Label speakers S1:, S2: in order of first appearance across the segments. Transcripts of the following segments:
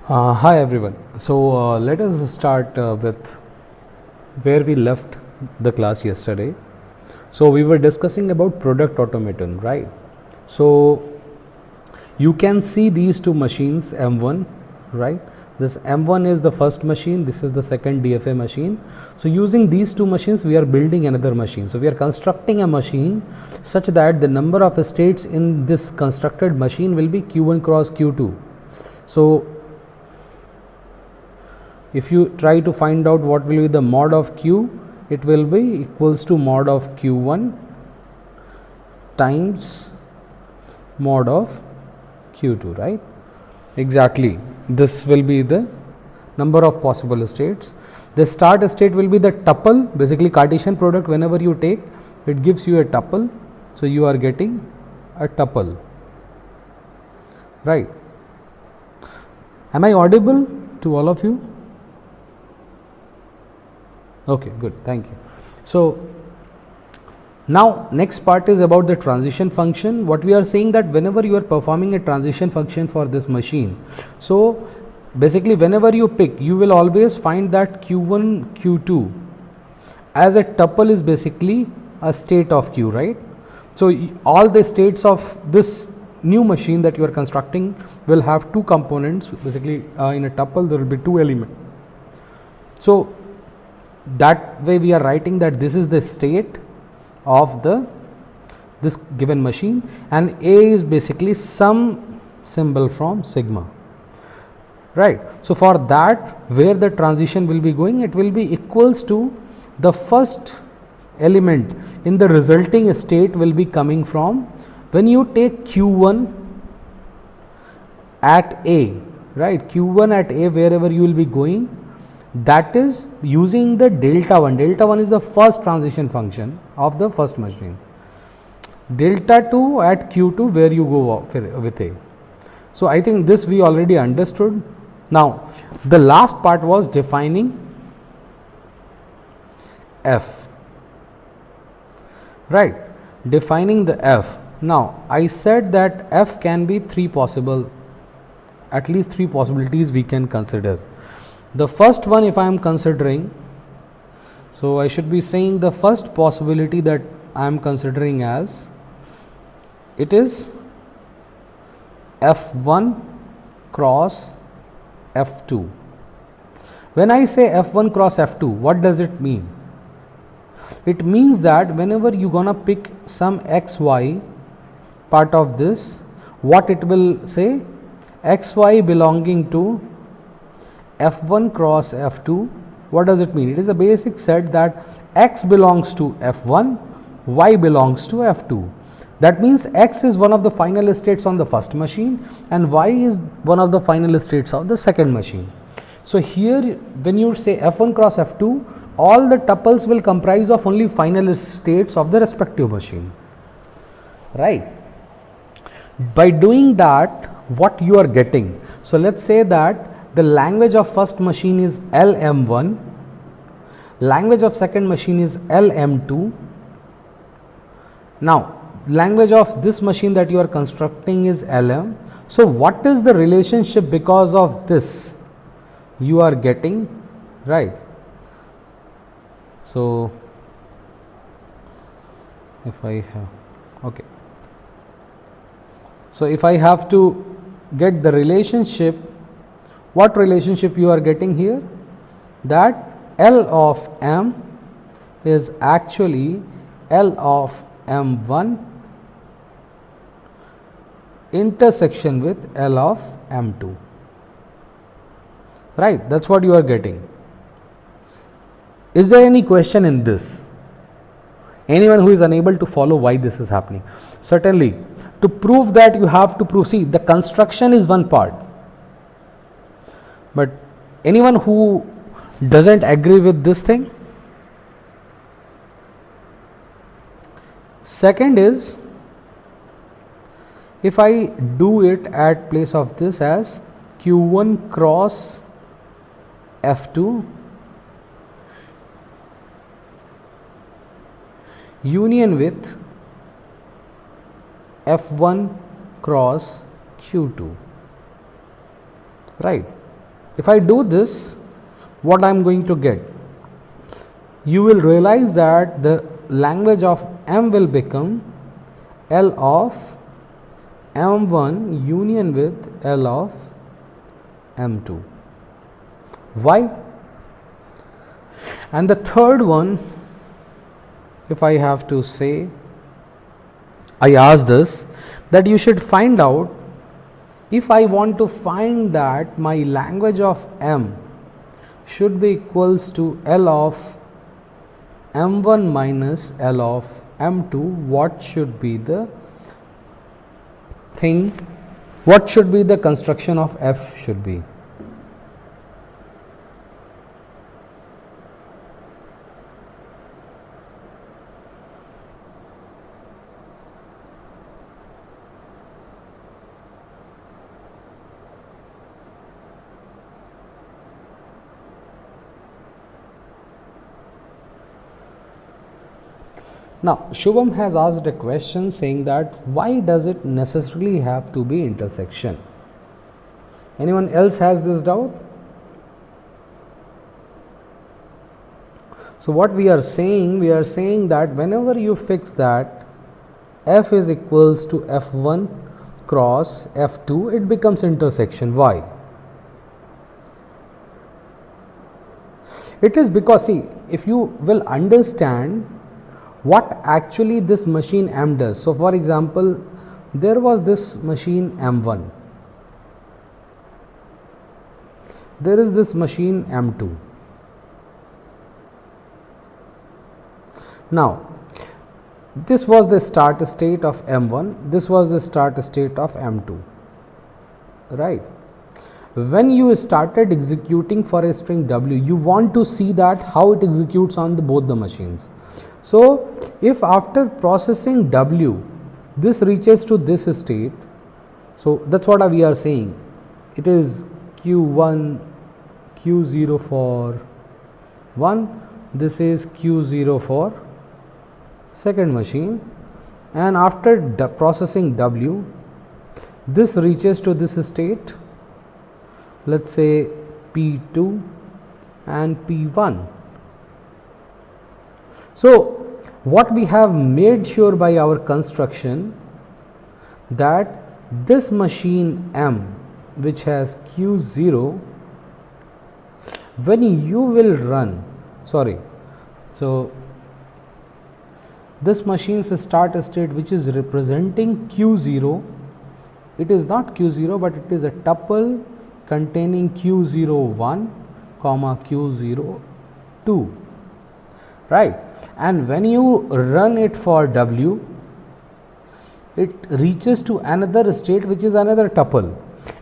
S1: Hi everyone. Let us start with where we left the class yesterday. So we were discussing about product automaton, right? So you can see these two machines M1, right? This M1 is the first machine, this is the second DFA machine. So using these two machines we are building another machine. So we are constructing a machine such that the number of states in this constructed machine will be Q1 cross Q2. So if you try to find out what will be the mod of Q, it will be equals to mod of Q1 times mod of Q2, right? Exactly, this will be the number of possible states. The start state will be the tuple, basically Cartesian product. Whenever you take, it gives you a tuple, so you are getting a tuple, right? Am I audible to all of you? Okay, good, thank you. So now next part is about the transition function. What we are saying that whenever you are performing a transition function for this machine, so basically whenever you pick, you will always find that Q1 Q2 as a tuple is basically a state of Q, right? So all the states of this new machine that you are constructing will have two components. Basically in a tuple there will be two elements. So that way we are writing that this is the state of this given machine, and A is basically some symbol from sigma, right? So for that, where the transition will be going, it will be equals to the first element in the resulting state will be coming from when you take Q1 at A, right? Q1 at A, wherever you will be going, that is using the delta 1. Delta 1 is the first transition function of the first machine. Delta 2 at Q2 where you go with A. So I think this we already understood. Now the last part was defining F, right? Defining the F. Now I said that F can be at least three possibilities we can consider. The first one, if I am considering, so I should be saying the first possibility that I am considering as it is F1 cross F2. When I say F1 cross F2, what does it mean? It means that whenever you gonna pick some xy part of this, what it will say, xy belonging to F1 cross F2, what does it mean? It is a basic set that x belongs to F1, y belongs to F2. That means x is one of the final states on the first machine and y is one of the final states of the second machine. So here when you say F1 cross F2, all the tuples will comprise of only final states of the respective machine, right? By doing that, what you are getting, so let's say that the language of first machine is LM1, language of second machine is LM2. Now language of this machine that you are constructing is LM. So what is the relationship because of this you are getting, right? So if I have, okay, so if I have to get the relationship, what relationship you are getting here, that L of M is actually L of M1 intersection with L of M2, right? That's what you are getting. Is there any question in this? Anyone who is unable to follow why this is happening? Certainly, to prove that you have to prove, see, the construction is one part, but anyone who doesn't agree with this thing? Second is, if I do it at place of this as Q1 cross F2 union with F1 cross Q2, right? If I do this, what I am going to get? You will realize that the language of M will become L of M1 union with L of M2. Why? And the third one, if I have to say, I ask this, that you should find out, if I want to find that my language of M should be equals to L of M1 minus L of M2, what should be the thing, what should be the construction of F should be? Now, Shubham has asked a question saying that why does it necessarily have to be intersection? Anyone else has this doubt? So, what we are saying that whenever you fix that F is equals to F1 cross F2, it becomes intersection. Why? It is because, see, if you will understand what actually this machine M does. So, for example, there was this machine M1, there is this machine M2. Now, this was the start state of M1, this was the start state of M2, right? When you started executing for a string W, you want to see that how it executes on both the machines. So, if after processing W, this reaches to this state, so that is what we are saying, it is Q1, Q0 for 1, this is Q0 for second machine, and after processing W, this reaches to this state, let us say P2 and P1. So, what we have made sure by our construction, that this machine M, which has Q0, when you will run, so this machine's start state which is representing Q0, it is not Q0 but it is a tuple containing Q01 comma Q02, right? And when you run it for W, it reaches to another state which is another tuple,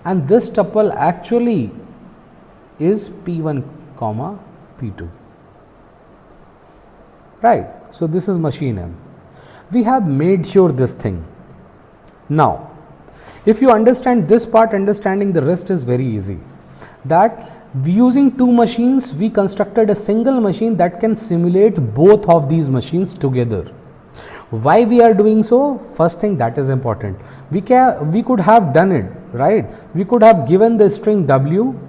S1: and this tuple actually is P1 comma P2, right? So, this is machine M. We have made sure this thing. Now, if you understand this part, understanding the rest is very easy. That using two machines, we constructed a single machine that can simulate both of these machines together. Why we are doing so? First thing, that is important. We could have done it, right? We could have given the string W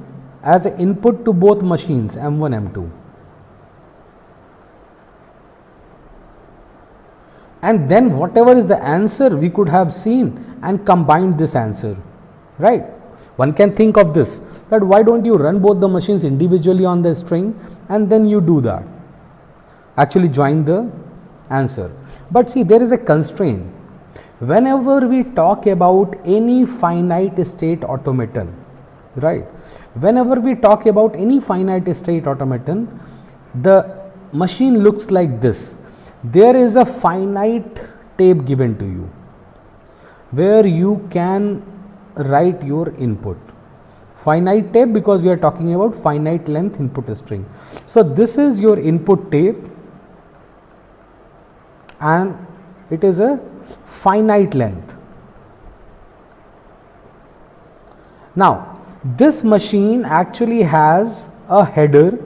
S1: as an input to both machines M1, M2. And then whatever is the answer, we could have seen and combined this answer, right? One can think of this, that why don't you run both the machines individually on the string and then you do that, actually join the answer. But see, there is a constraint. Whenever we talk about any finite state automaton, right? Whenever we talk about any finite state automaton, the machine looks like this. There is a finite tape given to you where you can write your input. Finite tape because we are talking about finite length input string. So, this is your input tape and it is a finite length. Now, this machine actually has a header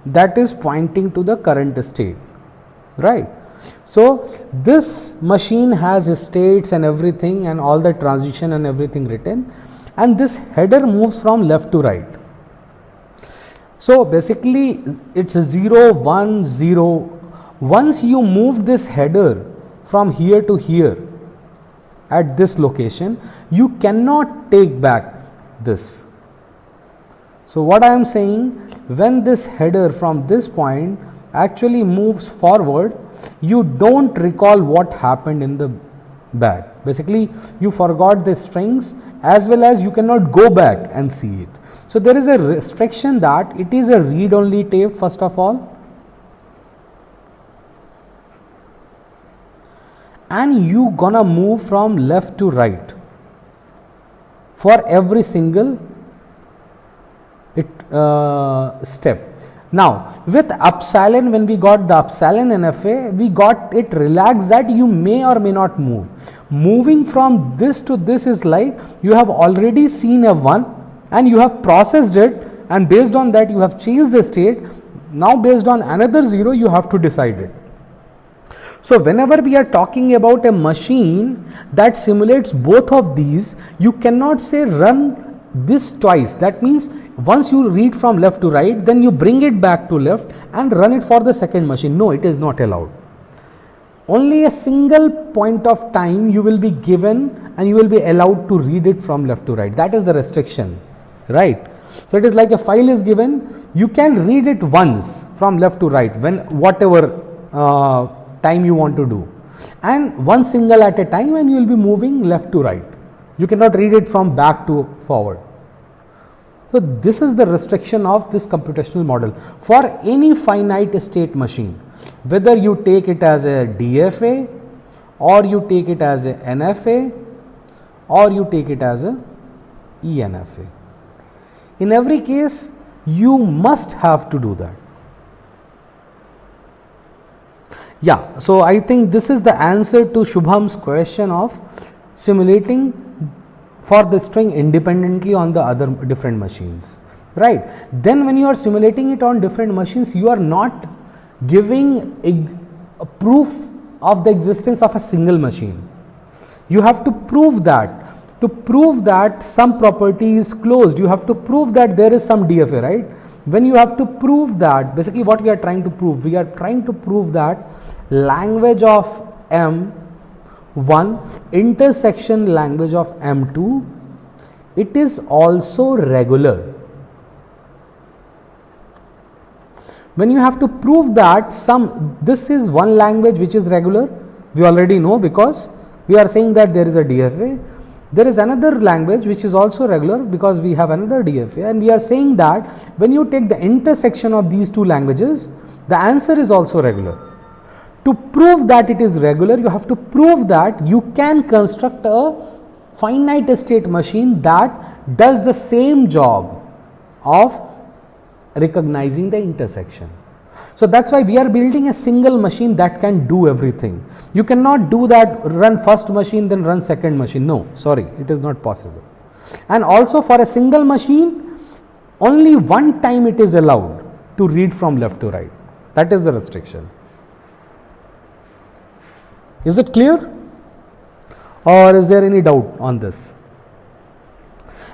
S1: that is pointing to the current state, right? So, this machine has states and everything and all the transition and everything written, and this header moves from left to right. So basically it's a 0 1 0. Once you move this header from here to here at this location, you cannot take back this. So what I am saying, when this header from this point actually moves forward, you don't recall what happened in the back. Basically you forgot the strings, as well as you cannot go back and see it. So there is a restriction that it is a read only tape first of all, and you gonna move from left to right for every single step. Now with Upsilon, when we got the Upsilon NFA, we got it relaxed that you may or may not move. Moving from this to this is like you have already seen a 1 and you have processed it, and based on that you have changed the state. Now based on another 0 you have to decide it. So whenever we are talking about a machine that simulates both of these, you cannot say run this twice. That means once you read from left to right, then you bring it back to left and run it for the second machine. No, it is not allowed. Only a single point of time you will be given and you will be allowed to read it from left to right. That is the restriction, right? So it is like a file is given, you can read it once from left to right when whatever time you want to do, and one single at a time, and you will be moving left to right. You cannot read it from back to forward. So this is the restriction of this computational model for any finite state machine, whether you take it as a DFA or you take it as a NFA or you take it as a ENFA. In every case you must have to do that. Yeah, so I think this is the answer to Shubham's question of simulating for the string independently on the other different machines, right? Then when you are simulating it on different machines, you are not giving a proof of the existence of a single machine. You have to prove that. To prove that some property is closed, you have to prove that there is some DFA, right? When you have to prove that, basically what we are trying to prove, we are trying to prove that language of M1 intersection language of M2, it is also regular. When you have to prove that this is one language which is regular, we already know because we are saying that there is a DFA. There is another language which is also regular because we have another DFA, and we are saying that when you take the intersection of these two languages, the answer is also regular. To prove that it is regular, you have to prove that you can construct a finite state machine that does the same job of recognizing the intersection. So that's why we are building a single machine that can do everything. You cannot do that, run first machine then run second machine. No, sorry, it is not possible. And also for a single machine, only one time it is allowed to read from left to right. That is the restriction. Is it clear? Or is there any doubt on this?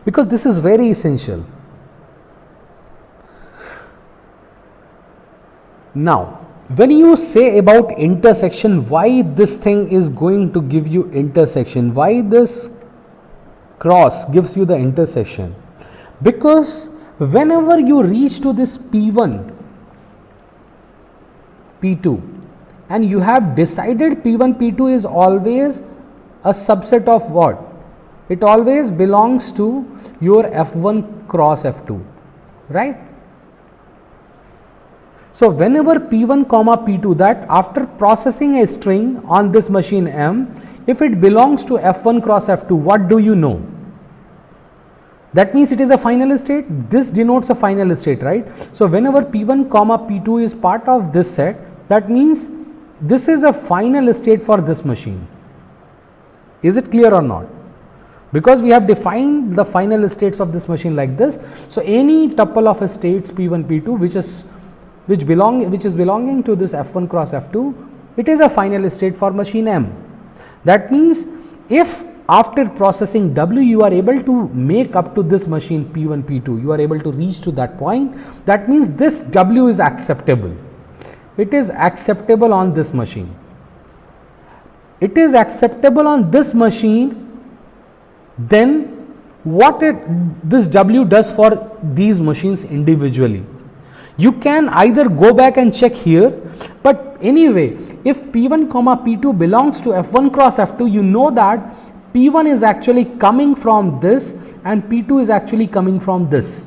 S1: Because this is very essential. Now, when you say about intersection, why this thing is going to give you intersection, why this cross gives you the intersection? Because whenever you reach to this P1, P2, and you have decided P1, P2 is always a subset of what? It always belongs to your F1 cross F2, right? So whenever P1 comma P2, that after processing a string on this machine M, if it belongs to F1 cross F2, what do you know? That means it is a final state. This denotes a final state, right? So whenever P1 comma P2 is part of this set, that means this is a final state for this machine. Is it clear or not? Because we have defined the final states of this machine like this. So any tuple of states P1, P2 which is belonging to this F1 cross F2, it is a final state for machine M. That means if after processing W, you are able to make up to this machine P1, P2. You are able to reach to that point. That means this W is acceptable. It is acceptable on this machine. It is acceptable on this machine. Then what this W does for these machines individually. You can either go back and check here, but anyway, if P1 comma P2 belongs to F1 cross F2, you know that P1 is actually coming from this and P2 is actually coming from this.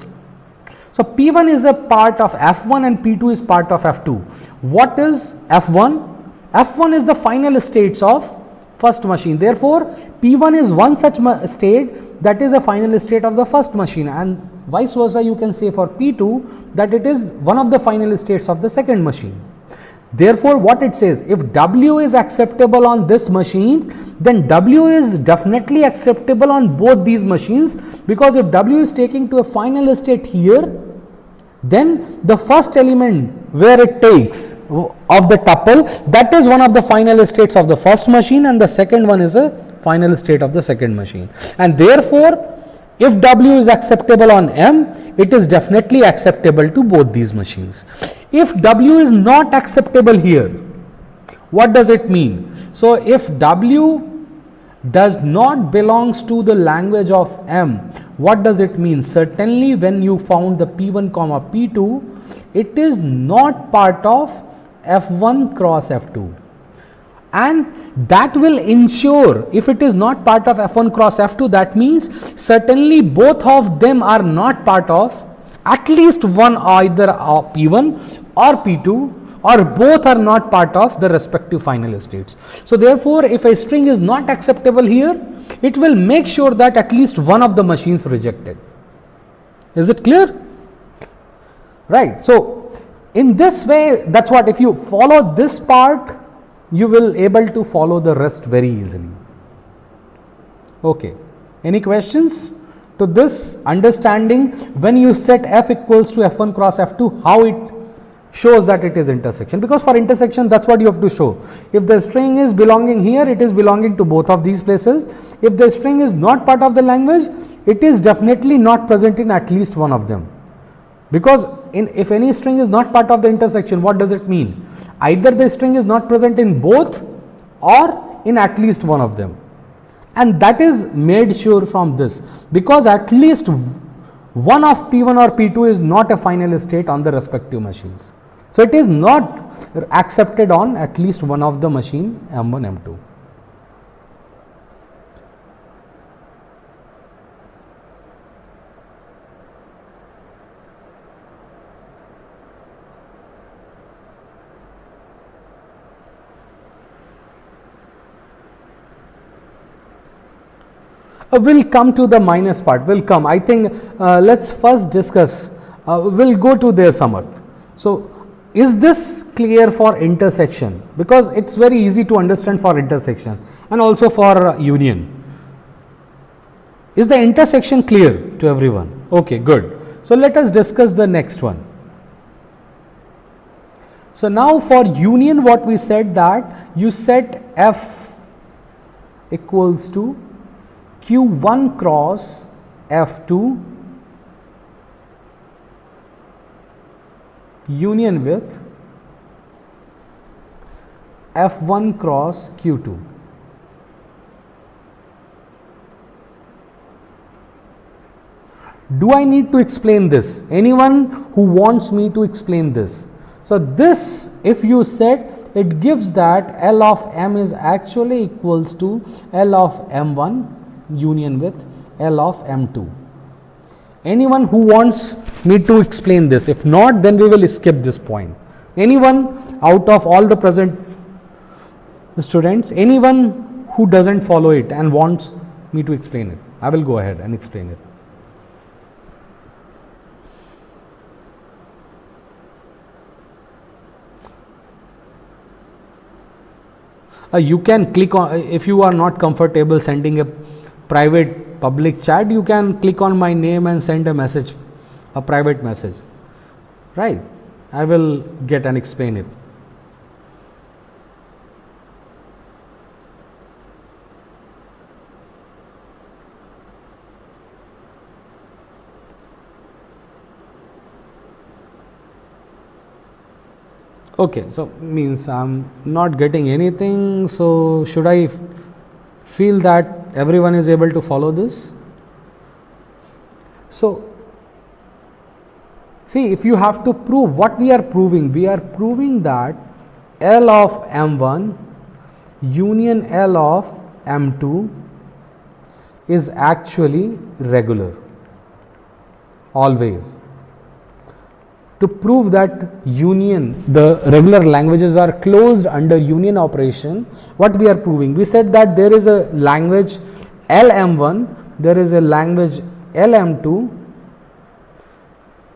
S1: So P1 is a part of F1 and P2 is part of F2. What is F1? F1 is the final states of first machine. Therefore, P1 is one such state that is the final state of the first machine, and vice versa you can say for P2 that it is one of the final states of the second machine. Therefore, what it says, if W is acceptable on this machine, then W is definitely acceptable on both these machines, because if W is taking to a final state here, then the first element where it takes of the tuple, that is one of the final states of the first machine, and the second one is a final state of the second machine. And therefore, if W is acceptable on M, it is definitely acceptable to both these machines. If W is not acceptable here, what does it mean? So if W does not belongs to the language of M, what does it mean? Certainly when you found the P1 comma P2, it is not part of F1 cross F2. And that will ensure, if it is not part of F1 cross F2, that means certainly both of them are not part of at least one, either P1 or P2, or both are not part of the respective final states. So therefore, if a string is not acceptable here, it will make sure that at least one of the machines rejected. Is it clear? Right. So in this way, that's what, if you follow this part, you will able to follow the rest very easily. Okay. Any questions to this understanding? When you set F equals to F1 cross F2, how it shows that it is intersection? Because for intersection, that's what you have to show. If the string is belonging here, it is belonging to both of these places. If the string is not part of the language, it is definitely not present in at least one of them. Because if any string is not part of the intersection, what does it mean? Either the string is not present in both or in at least one of them. And that is made sure from this, because at least one of P1 or P2 is not a final state on the respective machines. So it is not accepted on at least one of the machine M1, M2. We'll come to the minus part, will come. I think let's first discuss, we'll go to there Samarth. So is this clear for intersection? Because it's very easy to understand for intersection and also for union. Is the intersection clear to everyone? Okay, good. So let us discuss the next one. So now for union, what we said, that you set F equals to Q1 cross F2 union with F1 cross Q2. Do I need to explain this? Anyone who wants me to explain this? So this, if you set, it gives that L of M is actually equals to L of M1 union with L of M2. Anyone who wants me to explain this? If not, then we will skip this point. Anyone out of all the present students, anyone who doesn't follow it and wants me to explain it? I will go ahead and explain it. You can click on, if you are not comfortable sending a private public chat, you can click on my name and send a message, a private message, right? I will get and explain it. Okay, so means I'm not getting anything. So should I feel that everyone is able to follow this? So see, if you have to prove what we are proving that L of M1 union L of M2 is actually regular always. To prove that union, the regular languages are closed under union operation, what we are proving? We said that there is a language LM1, there is a language LM2,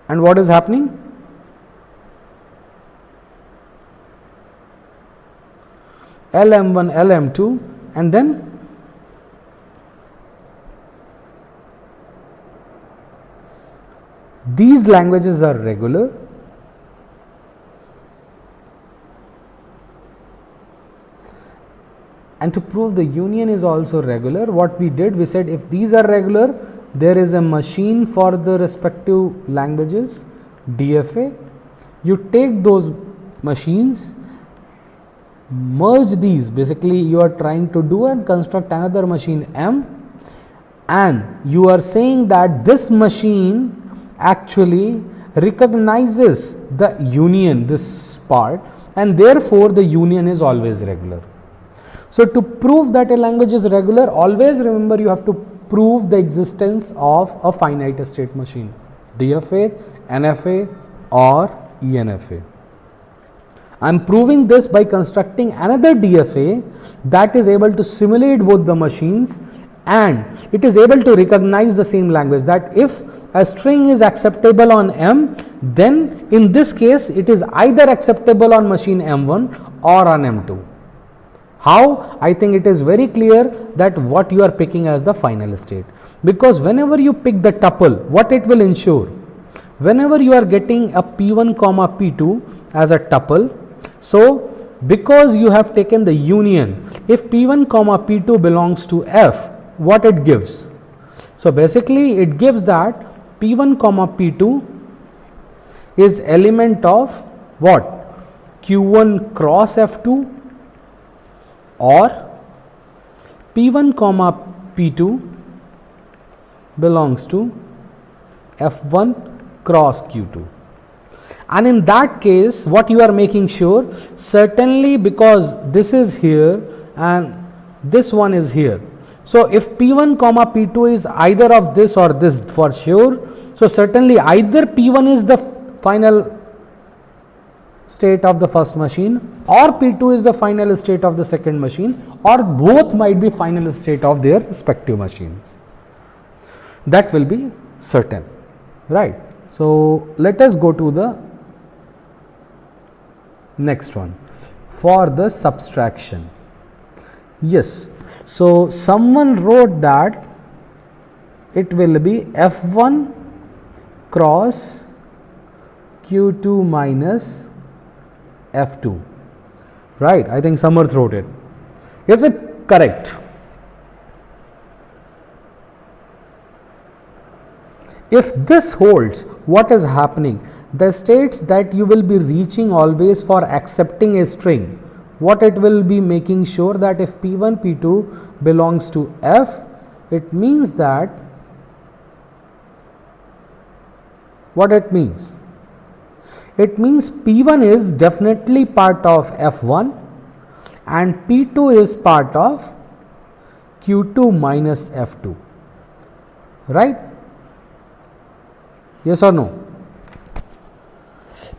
S1: and what is happening? LM1, LM2, and then these languages are regular, and to prove the union is also regular, what we did, we said if these are regular, there is a machine for the respective languages, DFA. You take those machines, merge these, basically you are trying to do and construct another machine M, and you are saying that this machine actually recognizes the union, this part, and therefore the union is always regular. So to prove that a language is regular, always remember you have to prove the existence of a finite state machine, DFA, NFA or ENFA. I am proving this by constructing another DFA that is able to simulate both the machines, and it is able to recognize the same language, that if a string is acceptable on M, then in this case it is either acceptable on machine M1 or on M2. How? I think it is very clear that what you are picking as the final state, because whenever you pick the tuple, what it will ensure, whenever you are getting a P1 comma P2 as a tuple, so because you have taken the union, if P1 comma P2 belongs to F, what it gives? So basically it gives that P1 comma P2 is element of what? Q1 cross F2, or P1 comma P2 belongs to F1 cross Q2. And in that case, what you are making sure, certainly because this is here and this one is here. So if P1 comma P2 is either of this or this for sure, so certainly either P1 is the final state of the first machine, or P2 is the final state of the second machine, or both might be final state of their respective machines. That will be certain, right? So let us go to the next one for the subtraction. Yes, so someone wrote that it will be F1 cross Q2 minus F2, right? I think someone wrote it. Is it correct? If this holds, what is happening? The states that you will be reaching always for accepting a string, what it will be making sure that if P1, P2 belongs to F, it means that, what it means? It means P1 is definitely part of F1 and P2 is part of Q2 minus F2, right? Yes or no?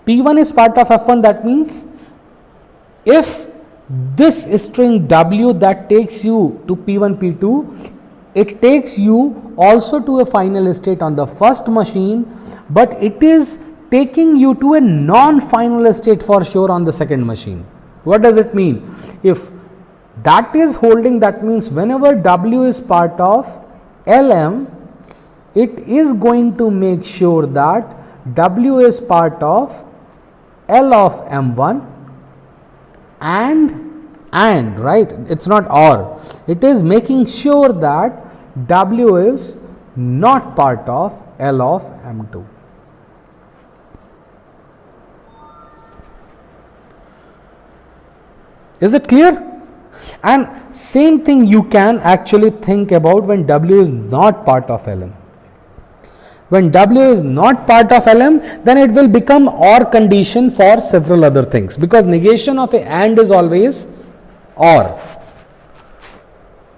S1: P1 is part of F1, that means if this string W that takes you to P1, P2, it takes you also to a final state on the first machine, but it is taking you to a non-final state for sure on the second machine. What does it mean? If that is holding, that means whenever W is part of LM, it is going to make sure that W is part of L of M1 and right, it's not or, it is making sure that W is not part of L of M2. Is it clear? And same thing you can actually think about when W is not part of Lm. When W is not part of Lm, then it will become OR condition for several other things, because negation of a AND is always OR,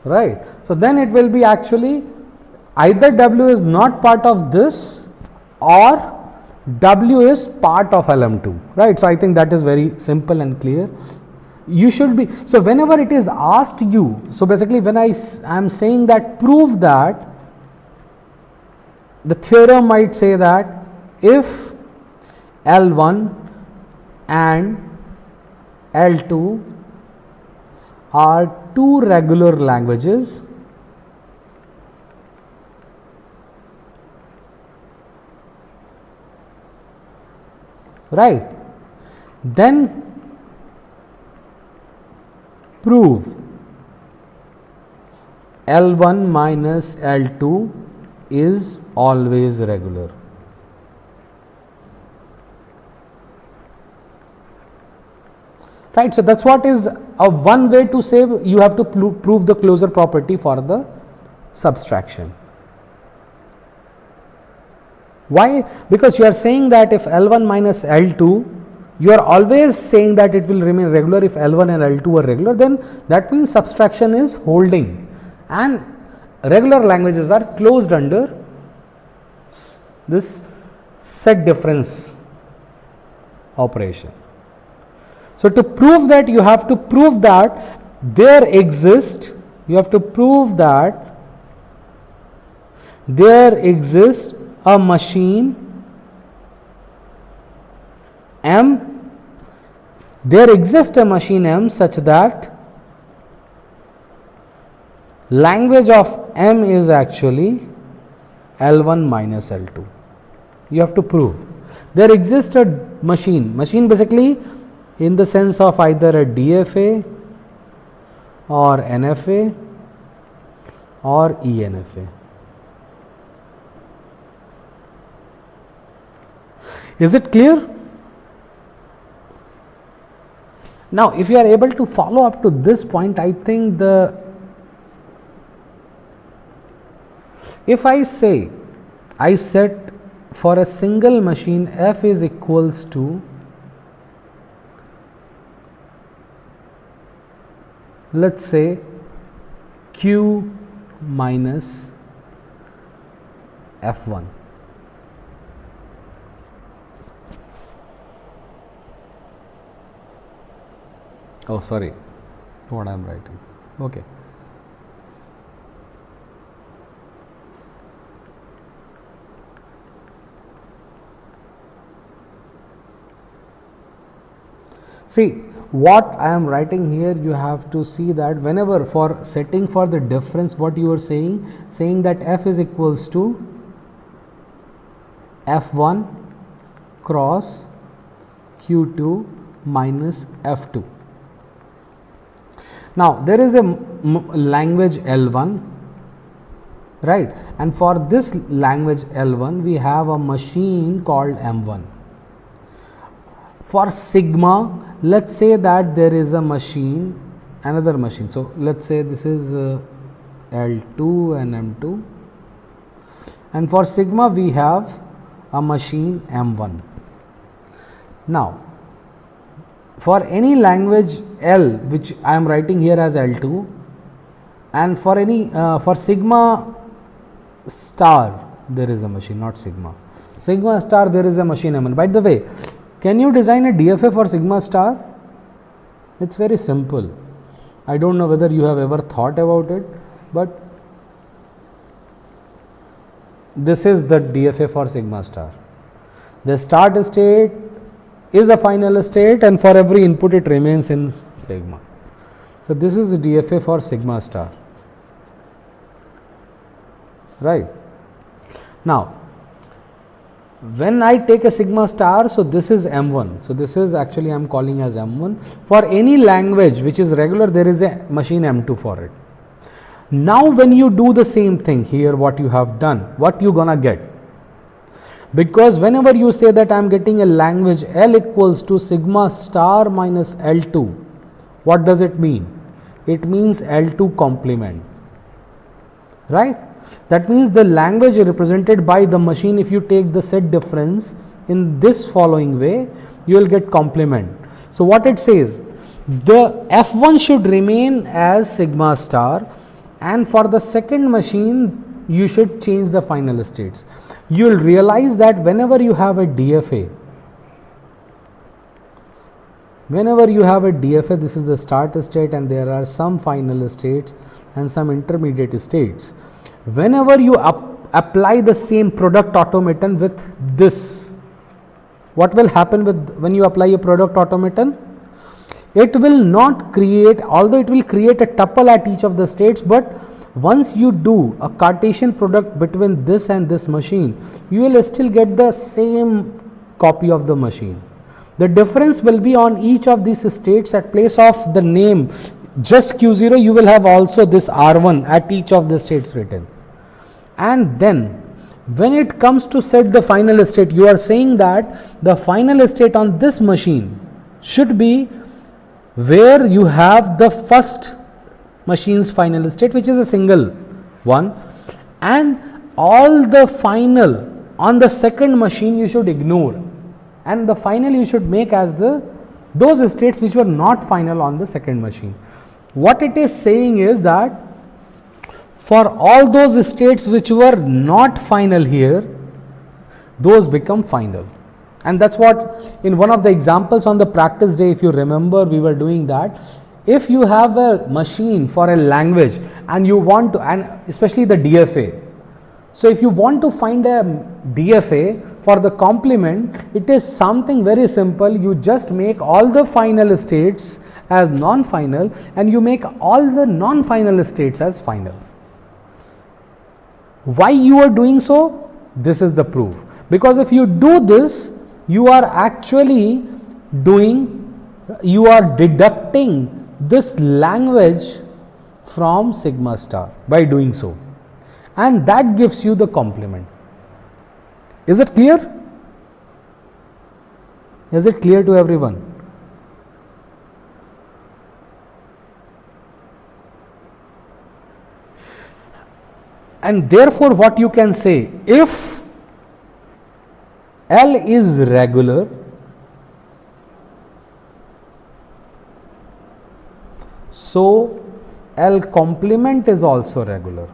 S1: right? So then it will be actually either W is not part of this or W is part of LM2, right? So I think that is very simple and clear. You should be, so whenever it is asked you, so basically when I am saying that prove that, the theorem might say that if L1 and L2 are two regular languages, right, then prove L1 minus L2 is always regular. Right, so that's what is a one way to say you have to prove the closure property for the subtraction. Why? Because you are saying that if L1 minus L2, you are always saying that it will remain regular if L1 and L2 are regular, then that means subtraction is holding, and regular languages are closed under this set difference operation. So to prove that, you have to prove that there exists a machine M, there exists a machine M such that language of M is actually L1 minus L2. You have to prove there exists a machine basically in the sense of either a DFA or NFA or ENFA. Is it clear? Now, if you are able to follow up to this point, I think if I say I set for a single machine F is equals to, let's say Q minus F1. Oh, sorry, what I am writing. Okay. See, what I am writing here, you have to see that whenever for setting for the difference, what you are saying that F is equals to F1 cross Q2 minus F2. Now, there is a language L1, right, and for this language L1 we have a machine called M1. For sigma, let's say that there is a machine, another machine, so let's say this is L2 and M2, and for sigma we have a machine M1. Now, for any language L, which I am writing here as L2, and for any for sigma star there is a machine, not sigma star there is a machine M1. By the way, can you design a DFA for sigma star? It's very simple. I don't know whether you have ever thought about it, but this is the DFA for sigma star. The start state is the final state, and for every input it remains in sigma. So this is the DFA for sigma star, right? Now, when I take a sigma star, so this is M1, so this is actually I am calling as M1. For any language which is regular, there is a machine M2 for it. Now when you do the same thing here, what you have done, what you gonna get? Because whenever you say that I am getting a language L equals to sigma star minus L2, What does it mean? It means L2 complement, right? That means the language represented by the machine, if you take the set difference in this following way, you will get complement. So what it says, the F1 should remain as sigma star, and for the second machine you should change the final states. You will realize that whenever you have a DFA, this is the start state and there are some final states and some intermediate states. Whenever you apply the same product automaton with this, what will happen when you apply a product automaton? It will not create, although it will create a tuple at each of the states, but once you do a Cartesian product between this and this machine, you will still get the same copy of the machine. The difference will be on each of these states. At place of the name just Q0, you will have also this R1 at each of the states written. And then when it comes to set the final state, you are saying that the final state on this machine should be where you have the first machine's final state, which is a single one, and all the final on the second machine you should ignore, and the final you should make as those states which were not final on the second machine. What it is saying is that for all those states which were not final here, those become final. And that's what in one of the examples on the practice day, if you remember, we were doing that. If you have a machine for a language and you want to, and especially the DFA, so if you want to find a DFA for the complement, it is something very simple. You just make all the final states as non-final and you make all the non-final states as final. Why you are doing so? This is the proof. Because if you do this, you are actually deducting this language from sigma star by doing so, and that gives you the complement. Is it clear? Is it clear to everyone? And therefore what you can say, if L is regular, so L complement is also regular,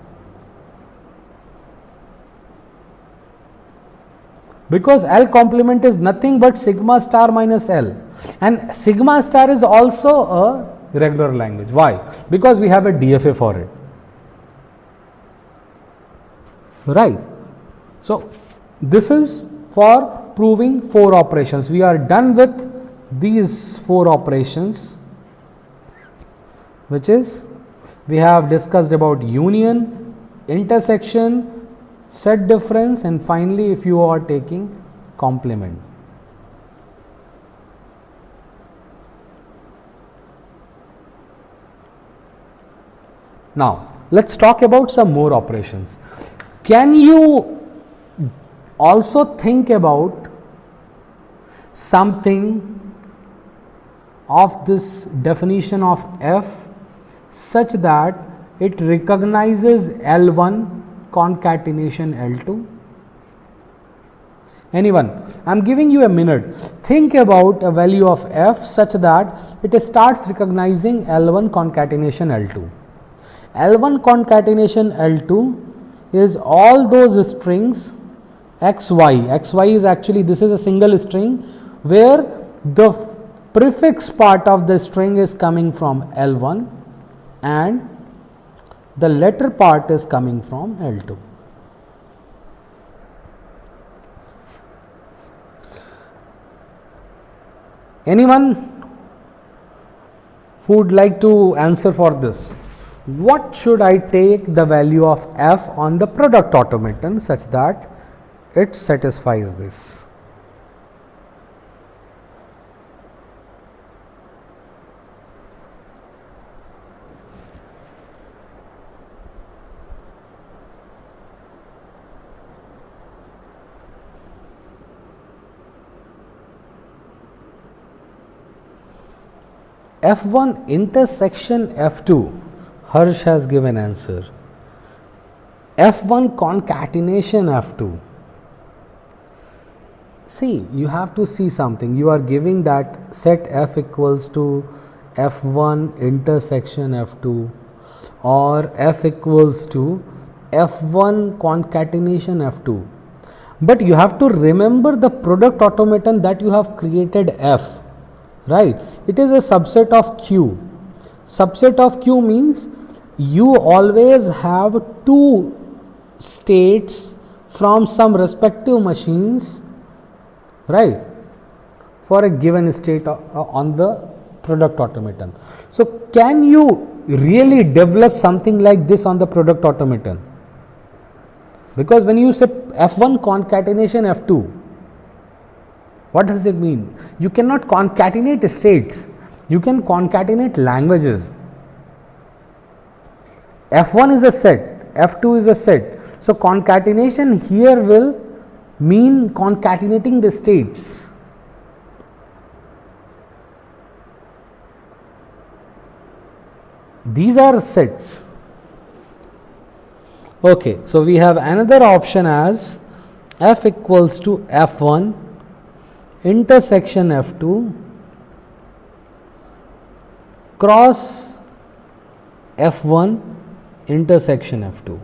S1: because L complement is nothing but sigma star minus L, and sigma star is also a regular language. Why? Because we have a DFA for it, right? So this is for proving 4 operations. We are done with these 4 operations, which is we have discussed about union, intersection, set difference, and finally if you are taking complement. Now let's talk about some more operations. Can you also think about something of this definition of F such that it recognizes L1 concatenation L2? Anyone? I am giving you a minute. Think about a value of F such that it starts recognizing L1 concatenation L2. L1 concatenation L2 is all those strings XY. XY is actually, this is a single string where the prefix part of the string is coming from L1 and the letter part is coming from L2. Anyone who would like to answer for this? What should I take the value of F on the product automaton such that it satisfies this? F1 intersection F2, Harsh has given answer. F1 concatenation F2. See, you have to see something. You are giving that set F equals to F1 intersection F2 or F equals to F1 concatenation F2. But you have to remember the product automaton that you have created F, right? It is a subset of Q. Subset of Q means you always have two states from some respective machines, right, for a given state on the product automaton. So, can you really develop something like this on the product automaton? Because when you say F1 concatenation F2, what does it mean? You cannot concatenate states, you can concatenate languages. F1 is a set, F2 is a set. So, concatenation here will mean concatenating the states. These are sets. Okay, so we have another option as F equals to F1 intersection F2 cross F1 intersection F2.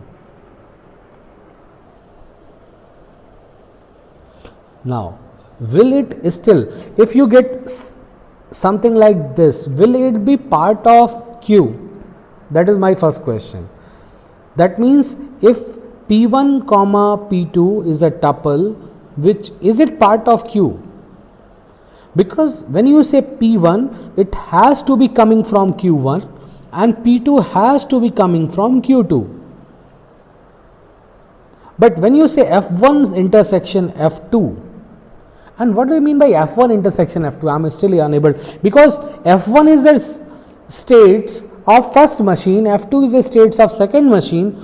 S1: Now, will it still, if you get something like this, will it be part of Q? That is my first question. That means if P1 comma P2 is a tuple, which is it part of Q? Because when you say P1, it has to be coming from Q1 and P2 has to be coming from Q2. But when you say F1's intersection F2, and what do you mean by F1 intersection F2? I am still unable, because F1 is the states of first machine, F2 is the states of second machine.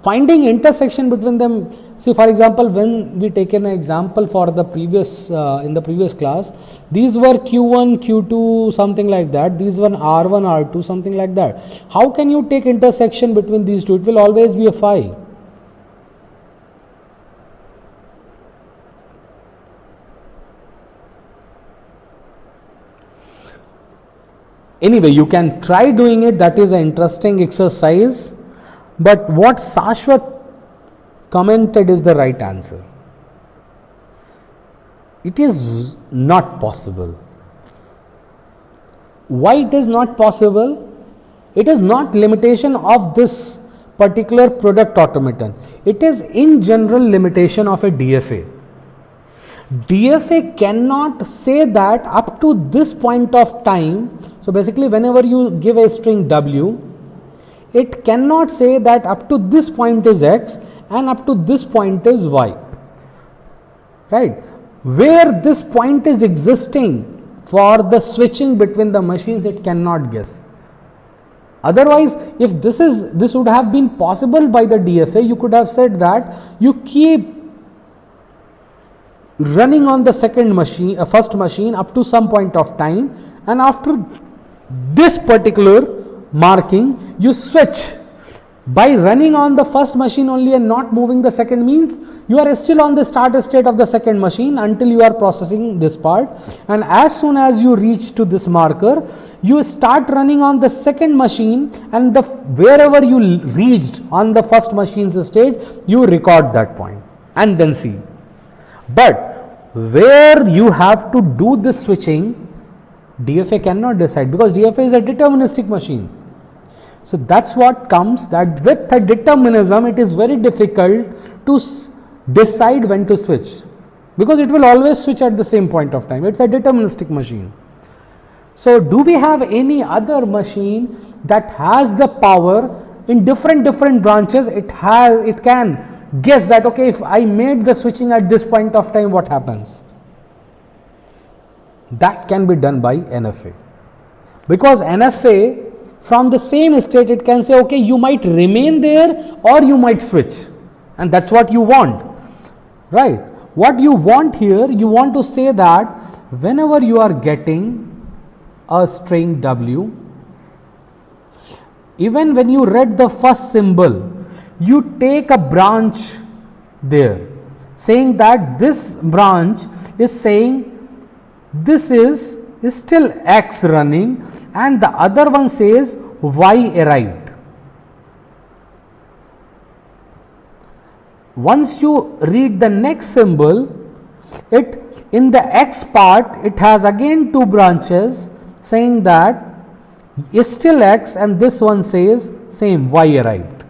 S1: Finding intersection between them, see, for example, when we taken an example for the previous in the previous class, these were Q1, Q2, something like that. These were R1, R2, something like that. How can you take intersection between these two? It will always be a phi. Anyway, you can try doing it. That is an interesting exercise. But what Shashwat commented is the right answer. It is not possible. Why it is not possible? It is not limitation of this particular product automaton. It is in general limitation of a DFA. DFA cannot say that up to this point of time. So basically, whenever you give a string W, it cannot say that up to this point is X and up to this point is Y, right? Where this point is existing for the switching between the machines, it cannot guess. Otherwise, if this would have been possible by the DFA, you could have said that you keep running on the second machine, first machine up to some point of time, and after this particular marking you switch. By running on the first machine only and not moving the second means you are still on the start state of the second machine until you are processing this part, and as soon as you reach to this marker, you start running on the second machine, and wherever you reached on the first machine's state, you record that point and then see. But where you have to do this switching, DFA cannot decide, because DFA is a deterministic machine. So that's what comes, that with a determinism it is very difficult to decide when to switch, because it will always switch at the same point of time. It's a deterministic machine. So do we have any other machine that has the power in different branches? It can guess that, okay, if I made the switching at this point of time, what happens? That can be done by NFA, because NFA from the same state it can say, okay, you might remain there or you might switch, and that's what you want, right? What you want here, you want to say that whenever you are getting a string W. Even when you read the first symbol, you take a branch there, saying that this branch is saying this is still X running, and the other one says Y arrived. Once you read the next symbol, it in the X part it has again two branches saying that is still X, and this one says same Y arrived.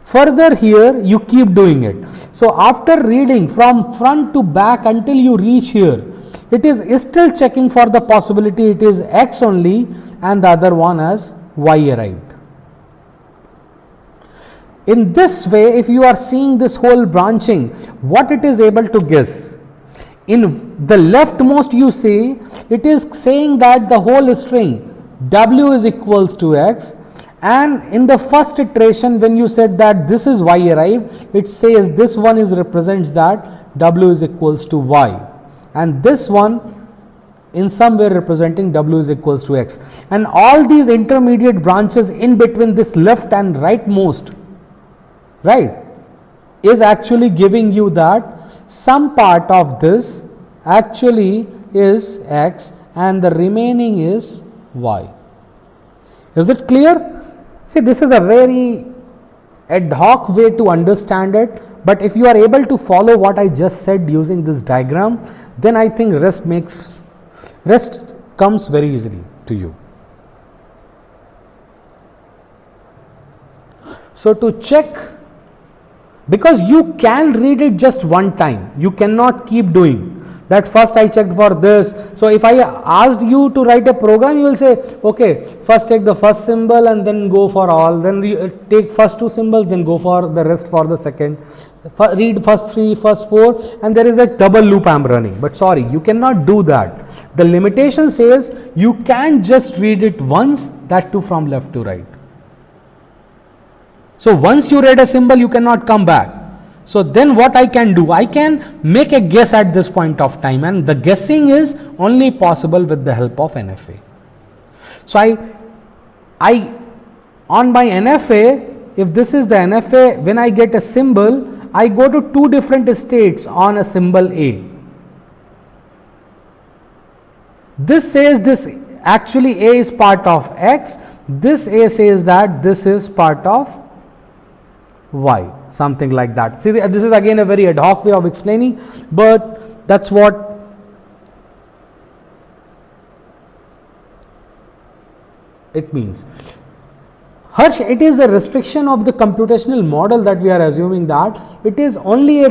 S1: Further here you keep doing it. So after reading from front to back until you reach here, it is still checking for the possibility it is X only and the other one as Y arrived. In this way, if you are seeing this whole branching, what it is able to guess? In the leftmost you see, it is saying that the whole string W is equals to X, and in the first iteration when you said that this is Y arrived, it says this one is represents that W is equals to Y, and this one in some way representing W is equals to X, and all these intermediate branches in between this left and rightmost, right, is actually giving you that some part of this actually is X and the remaining is Y. Is it clear? See, this is a very ad hoc way to understand it, but if you are able to follow what I just said using this diagram, then I think rest comes very easily to you. So to check, because you can read it just one time, you cannot keep doing that. First I checked for this. So if I asked you to write a program, you will say, okay, first take the first symbol and then go for all, then you take first two symbols, then go for the rest for the second, read first three, first four, and there is a double loop I am running. But sorry, you cannot do that. The limitation says you can just read it once, that too from left to right. So once you read a symbol, you cannot come back. So then what I can do, I can make a guess at this point of time, and the guessing is only possible with the help of NFA. So I on my NFA, if this is the NFA, when I get a symbol, I go to two different states on a symbol A. This says this actually A is part of X, this A says that this is part of Y, something like that. See, this is again a very ad hoc way of explaining, but that's what it means. Harsh, it is a restriction of the computational model that we are assuming that it is only a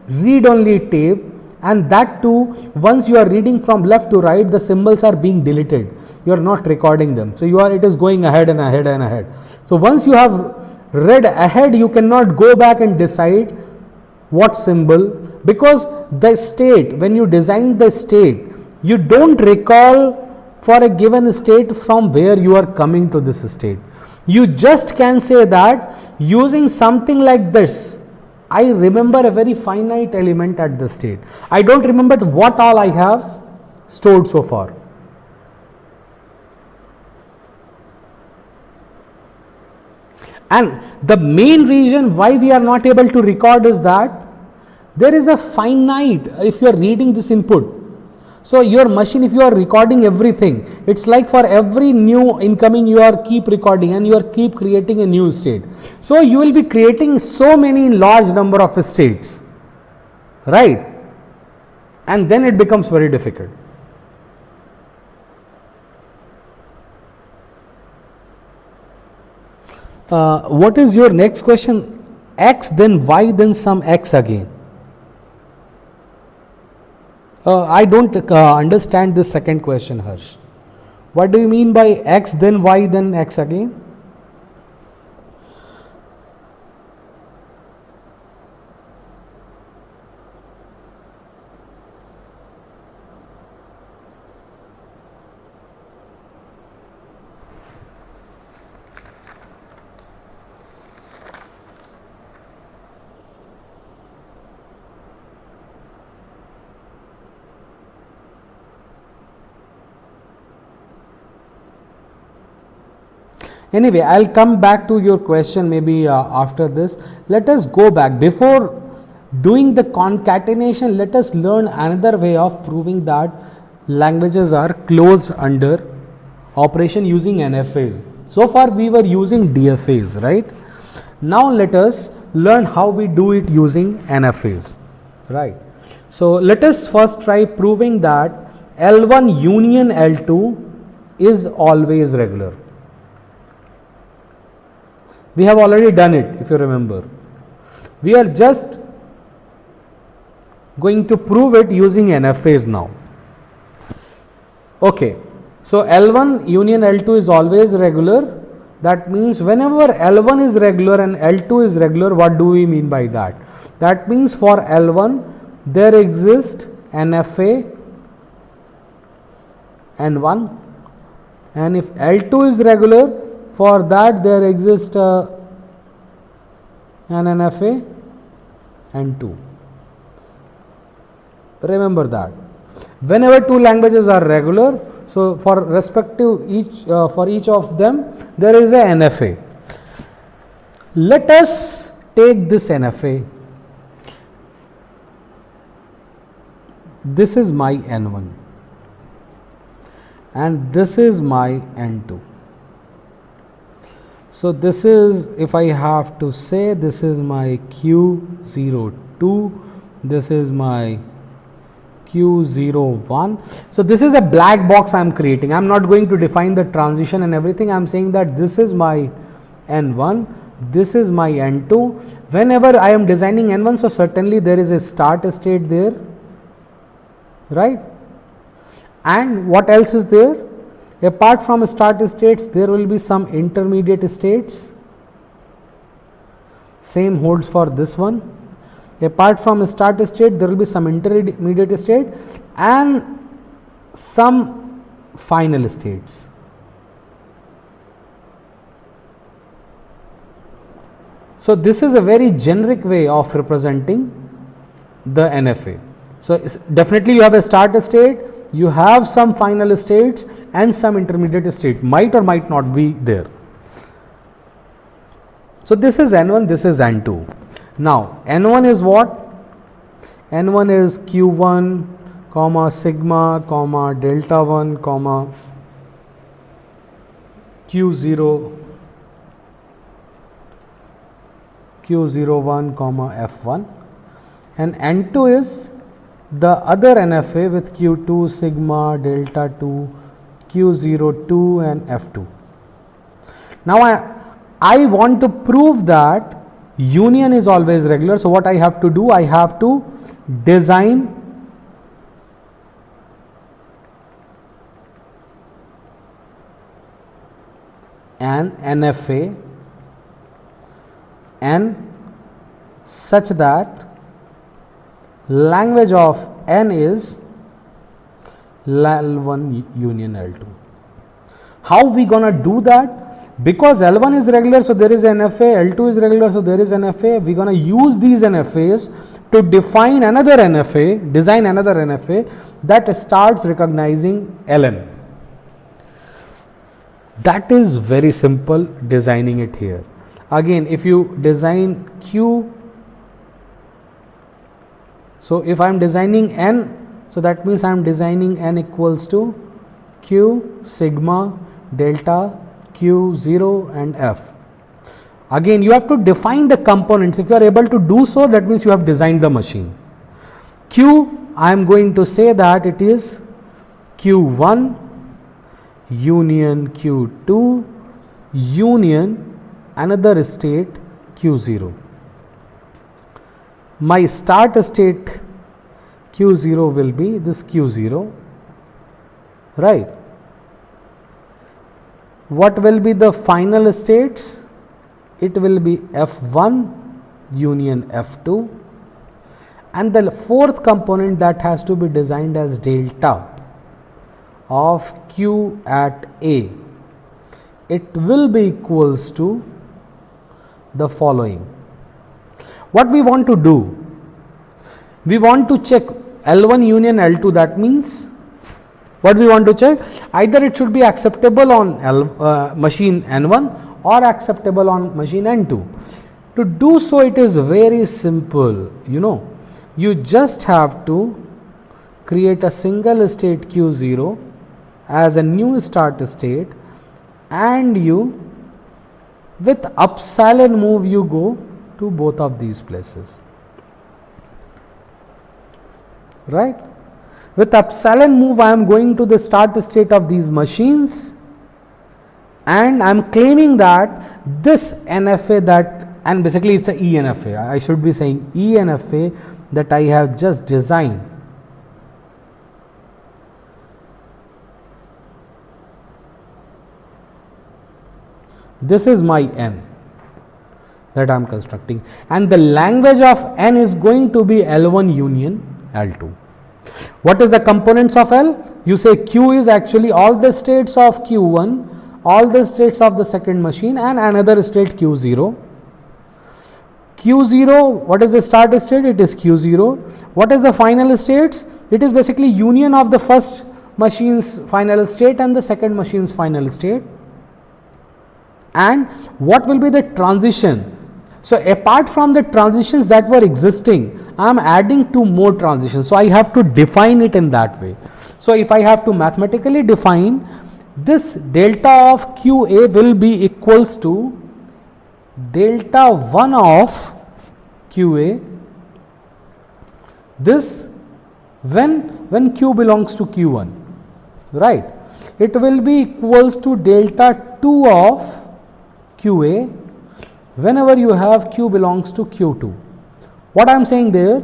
S1: read only tape, and that too once you are reading from left to right, the symbols are being deleted, you are not recording them. So it is going ahead and ahead and ahead. So once you have read ahead, you cannot go back and decide what symbol, because the state, when you design the state, you don't recall for a given state from where you are coming to this state. You just can say that using something like this, I remember a very finite element at the state. I don't remember what all I have stored so far. And the main reason why we are not able to record is that there is a finite, if you are reading this input. So your machine, if you are recording everything, it's like for every new incoming you are keep recording and you are keep creating a new state. So you will be creating so many large number of states, right? And then it becomes very difficult. What is your next question? X, then Y, then some X again. I don't understand this second question, Harsh. What do you mean by X, then Y, then X again? Anyway, I'll come back to your question maybe after this. Let us go back. Before doing the concatenation, let us learn another way of proving that languages are closed under operation using NFAs. So far we were using DFAs, right? Now let us learn how we do it using NFAs, right? So let us first try proving that L1 union L2 is always regular. We have already done it, if you remember. We are just going to prove it using NFAs now. Okay, so L1 union L2 is always regular. That means whenever L1 is regular and L2 is regular, what do we mean by that? That means for L1 there exists NFA N1, and if L2 is regular, for that there exists an NFA N2. Remember that. Whenever two languages are regular, so for respective for each of them there is a NFA. Let us take this NFA. This is my N1 and this is my N2. So this is, if I have to say, this is my Q02, this is my Q01. So this is a black box I am creating. I am not going to define the transition and everything. I am saying that this is my N1, this is my N2. Whenever I am designing N1, so certainly there is a start state there, right? And what else is there? Apart from start states, there will be some intermediate states. Same holds for this one. Apart from start state, there will be some intermediate state and some final states. So this is a very generic way of representing the NFA. So definitely you have a start state, you have some final states and some intermediate state, might or might not be there. So this is N1, this is N2. Now N1 is what? N1 is Q1 comma sigma comma delta 1 comma Q0 Q01 comma F1, and N2 is the other NFA with Q2 sigma delta 2 Q02 and F2. Now I want to prove that union is always regular. So what I have to do? I have to design an NFA N such that language of N is L1 union L2. How we gonna do that? Because L1 is regular, so there is NFA, L2 is regular, so there is NFA. We gonna use these NFAs to define another NFA, design another NFA that starts recognizing Ln. That is very simple, designing it here. Again, if you design Q, so if I am designing N, so that means I am designing N equals to Q sigma delta Q0 and F. Again, you have to define the components. If you are able to do so, that means you have designed the machine. Q, I am going to say that it is Q1 union Q2 union another state Q0. My start state Q0 will be this Q0, right? What will be the final states? It will be F1 union F2, and the fourth component that has to be designed as delta of Q at A, it will be equals to the following. What we want to do? We want to check L1 union L2, that means What we want to check? Either it should be acceptable on machine N1 or acceptable on machine N2. To do so, it is very simple. You just have to create a single state Q0 as a new start state, and you with upsilon move you go to both of these places, right? With upsilon move I am going to the start state of these machines, and I am claiming that this NFA that, and basically it's a ENFA, I should be saying ENFA that I have just designed, this is my N that I am constructing, and the language of N is going to be L1 union L2. What is the components of L? You say Q is actually all the states of Q1, all the states of the second machine, and another state Q0. Q0, what is the start state? It is Q0. What is the final states? It is basically union of the first machine's final state and the second machine's final state. And what will be the transition? So apart from the transitions that were existing, I am adding two more transitions. So I have to define it in that way. So if I have to mathematically define, this delta of QA will be equals to delta 1 of QA, this when Q belongs to Q1, right? It will be equals to delta 2 of QA whenever you have Q belongs to Q2. What I am saying there,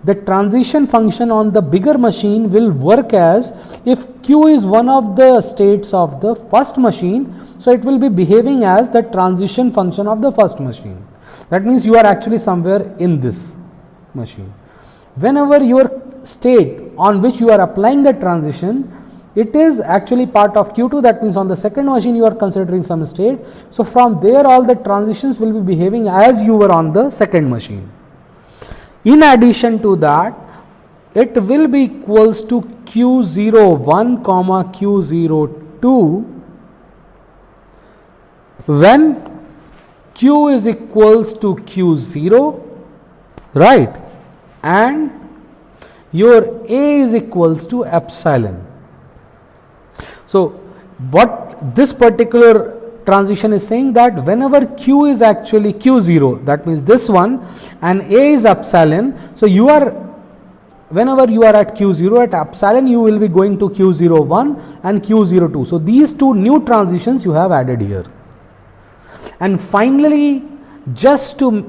S1: the transition function on the bigger machine will work as if Q is one of the states of the first machine, so it will be behaving as the transition function of the first machine. That means you are actually somewhere in this machine. Whenever your state on which you are applying the transition, it is actually part of Q2, that means on the second machine you are considering some state. So from there all the transitions will be behaving as you were on the second machine. In addition to that, it will be equals to Q01 comma Q02 when Q is equals to Q0, right, and your A is equals to epsilon. So what this particular transition is saying, that whenever Q is actually Q0, that means this one, and A is epsilon, so you are, whenever you are at Q0 at epsilon, you will be going to Q01 and Q02. So these two new transitions you have added here. And finally, just to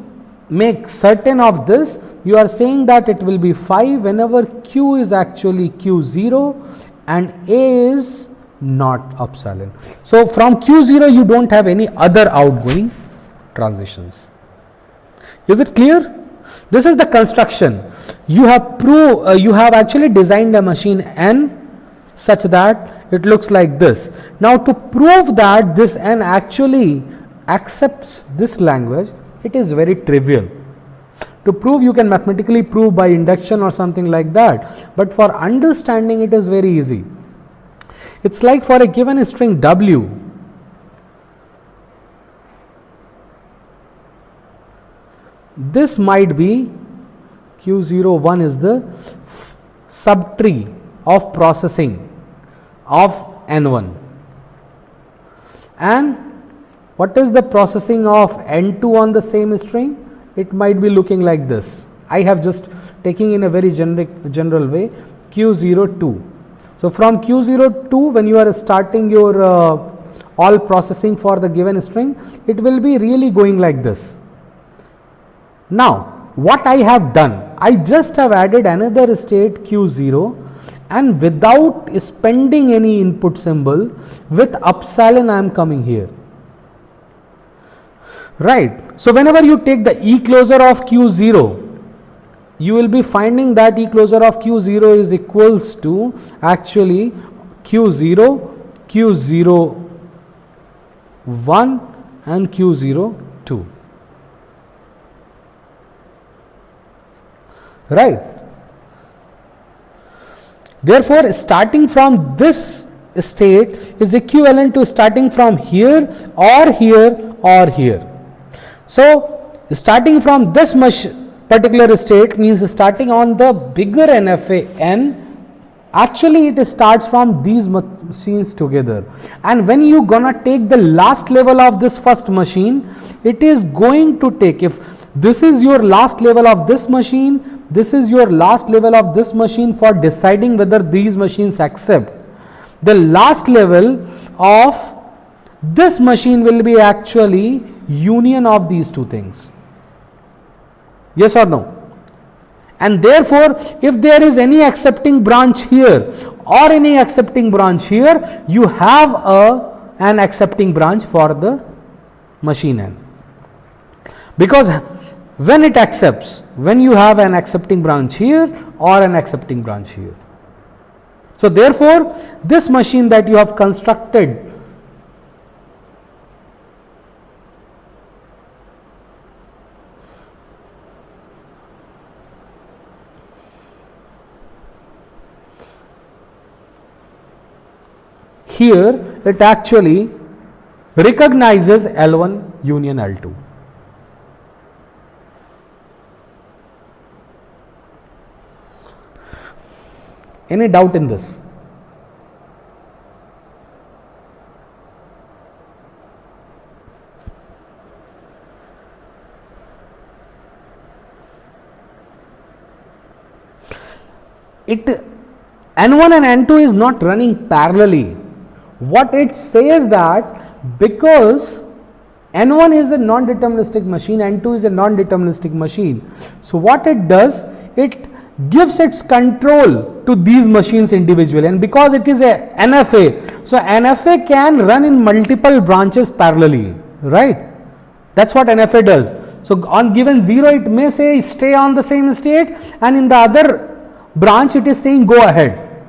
S1: make certain of this, you are saying that it will be 5 whenever Q is actually Q0 and A is not epsilon. So from Q0 you don't have any other outgoing transitions. Is it clear? This is the construction. You have actually designed a machine N such that it looks like this. Now to prove that this N actually accepts this language, it is very trivial. To prove, you can mathematically prove by induction or something like that, but for understanding it is very easy. It's like for a given string W, this might be Q01 is the subtree of processing of N1, and what is the processing of N2 on the same string? It might be looking like this. I have just taken in a very general way Q02. So from Q02, when you are starting your all processing for the given string, it will be really going like this. Now what I have done, I just have added another state Q0, and without spending any input symbol, with epsilon I am coming here, right. So whenever you take the E closure of Q0, you will be finding that E closure of Q0 is equals to actually Q0, Q01 and Q02, right. Therefore, starting from this state is equivalent to starting from here or here or here. So, starting from this particular state means starting on the bigger NFA N. Actually, it starts from these machines together, and when you gonna take the last level of this first machine, it is going to take, if this is your last level of this machine, this is your last level of this machine for deciding whether these machines accept. The last level of this machine will be actually union of these two things. Yes or no? And therefore, if there is any accepting branch here or any accepting branch here, you have an accepting branch for the machine N. Because when it accepts, when you have an accepting branch here or an accepting branch here. So therefore, this machine that you have constructed here, it actually recognizes L1 union L2. Any doubt in this? N1 and N2 is not running parallelly. What it says that because N1 is a non-deterministic machine, N2 is a non-deterministic machine. So what it does, it gives its control to these machines individually, and because it is a NFA, so NFA can run in multiple branches parallelly, right? That's what NFA does. So on given 0, it may say stay on the same state, and in the other branch it is saying go ahead.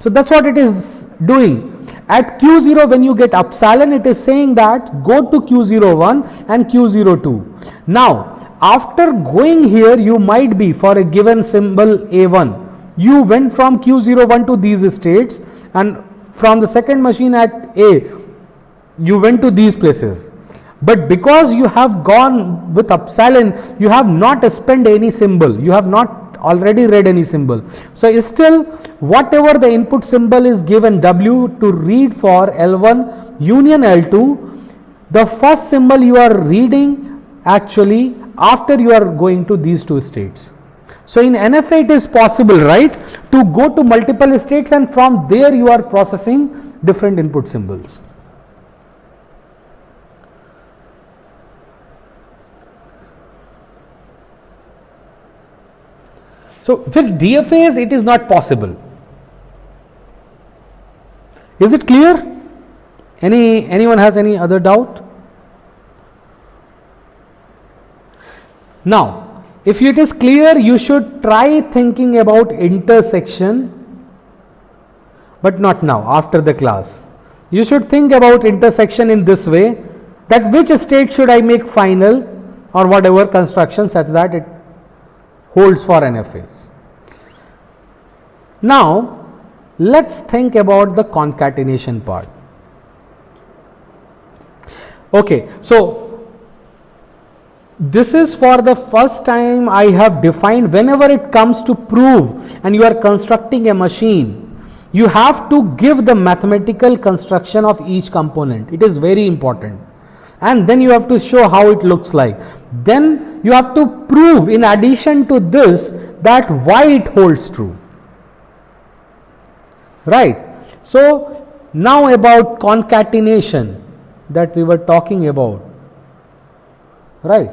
S1: So that's what it is doing. At Q0, when you get epsilon, it is saying that go to Q01 and Q02. Now after going here, you might be for a given symbol A1, you went from Q01 to these states, and from the second machine at A, you went to these places. But because you have gone with epsilon, you have not spent any symbol, you have not already read any symbol. So still, whatever the input symbol is given W to read for L1 union L2, the first symbol you are reading actually after you are going to these two states. So in NFA it is possible, right, to go to multiple states, and from there you are processing different input symbols. So with DFAs it is not possible. Is it clear? Anyone has any other doubt? Now, if it is clear, you should try thinking about intersection, but not now, after the class. You should think about intersection in this way, that which state should I make final or whatever construction such that it holds for NFAs. Now, let's think about the concatenation part. Okay, so this is for the first time I have defined, whenever it comes to prove and you are constructing a machine, you have to give the mathematical construction of each component. It is very important. And then you have to show how it looks like. Then you have to prove in addition to this that why it holds true. Right. So now about concatenation that we were talking about. Right.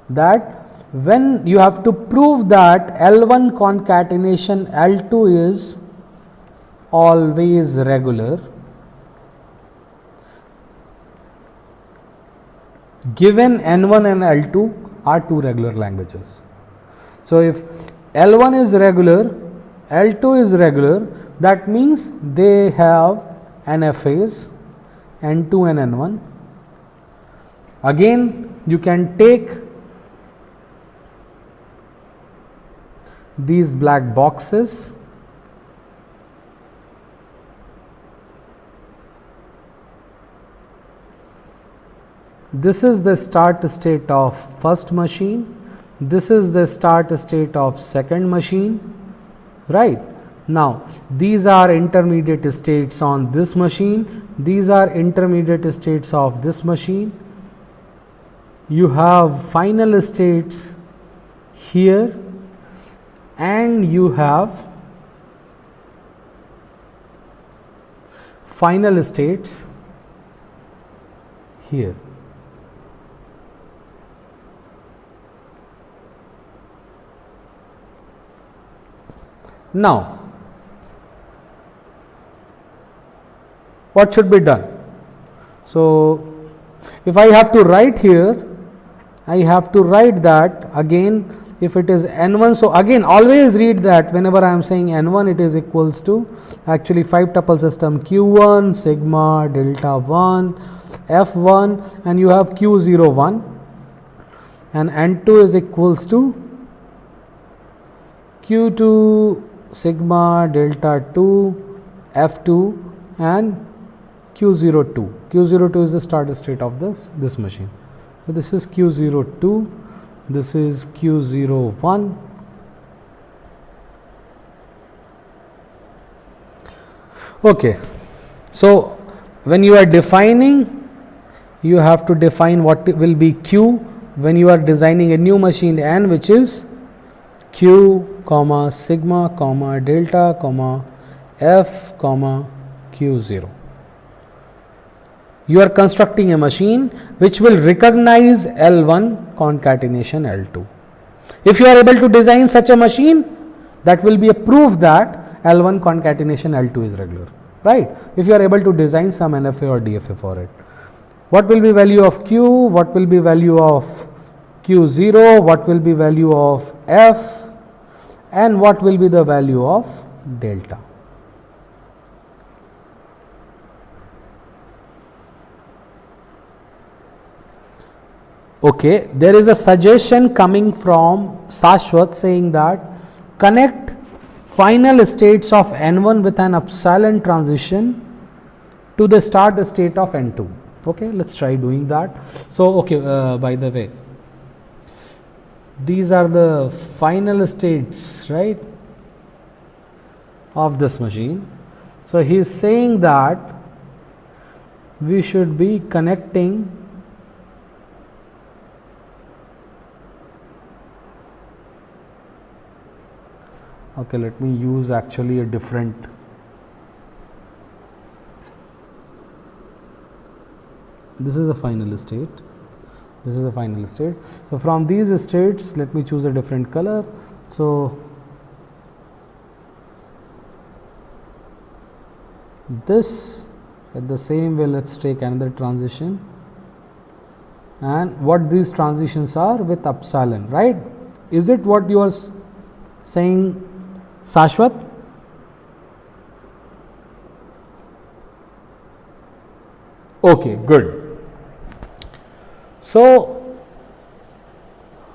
S1: That when you have to prove that L1 concatenation L2 is always regular, given N1 and L2 are two regular languages. So if L1 is regular, L2 is regular, that means they have NFAs, N2 and N1. Again, you can take these black boxes. This is the start state of first machine. This is the start state of second machine, right? Now, these are intermediate states on this machine. These are intermediate states of this machine. You have final states here, and you have final states here. Now, what should be done? So, if I have to write here, I have to write that again. If it is n1, so again always read that whenever I am saying n1, it is equals to actually 5 tuple system q1 sigma delta 1 f1, and you have q01, and n2 is equals to q2 sigma delta 2 f2 and q02. q02 is the start state of this machine. So this is q02, this is q01. Okay, so when you are defining, you have to define what will be q when you are designing a new machine n, which is q comma sigma comma delta comma f comma q0. You are constructing a machine which will recognize L1 concatenation L2. If you are able to design such a machine, that will be a proof that L1 concatenation L2 is regular, right? If you are able to design some NFA or DFA for it. What will be value of Q? What will be value of Q0? What will be value of F? And what will be the value of delta? Okay, there is a suggestion coming from Shashwat saying that connect final states of N1 with an epsilon transition to the start state of N2. Okay, let's try doing that. So, okay, by the way, these are the final states, right, of this machine. So, he is saying that we should be connecting okay, let me use actually a different this is a final state, this is a final state. So, from these states let me choose a different color. So, this at the same way, let's take another transition, and what these transitions are with epsilon, right? Is it what you are saying, Shashwat? Okay, good. So,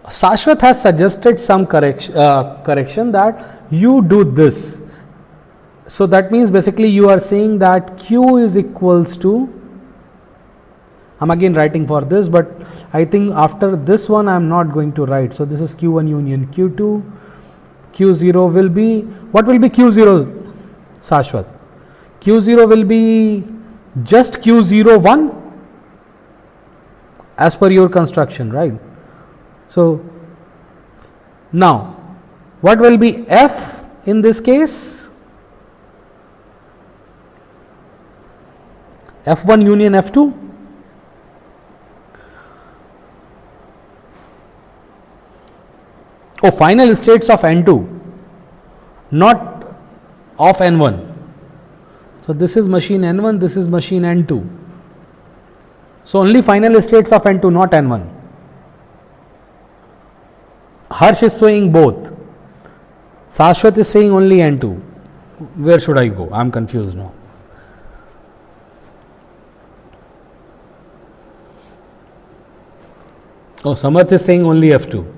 S1: Shashwat has suggested some correction that you do this. So, that means basically you are saying that Q is equals to, I am again writing for this, but I think after this one I am not going to write. So, this is Q1 union Q2, Q0 will be, what will be Q0, Shashwat? Q0 will be just Q01 as per your construction, right? So, now what will be F in this case? F1 union F2. Oh, final states of N2, not of N1. So, this is machine N1, this is machine N2. So, only final states of N2, not N1. Harsh is saying both. Shashwat is saying only N2. Where should I go? I am confused now. Oh, Samarth is saying only F2.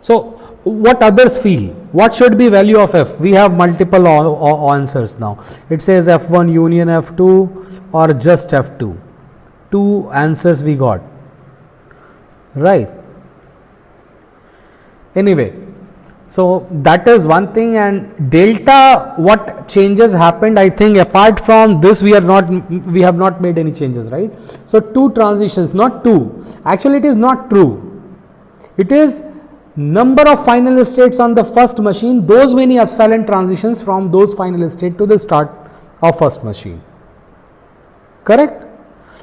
S1: So what others feel? What should be value of f? We have multiple answers now. It says f1 union f2 or just f2. Two answers we got, right? Anyway, so that is one thing. And delta, what changes happened? I think apart from this, we have not made any changes, right? So two transitions, not two. Actually, it is not true. It is number of final states on the first machine, those many epsilon transitions from those final state to the start of first machine. Correct?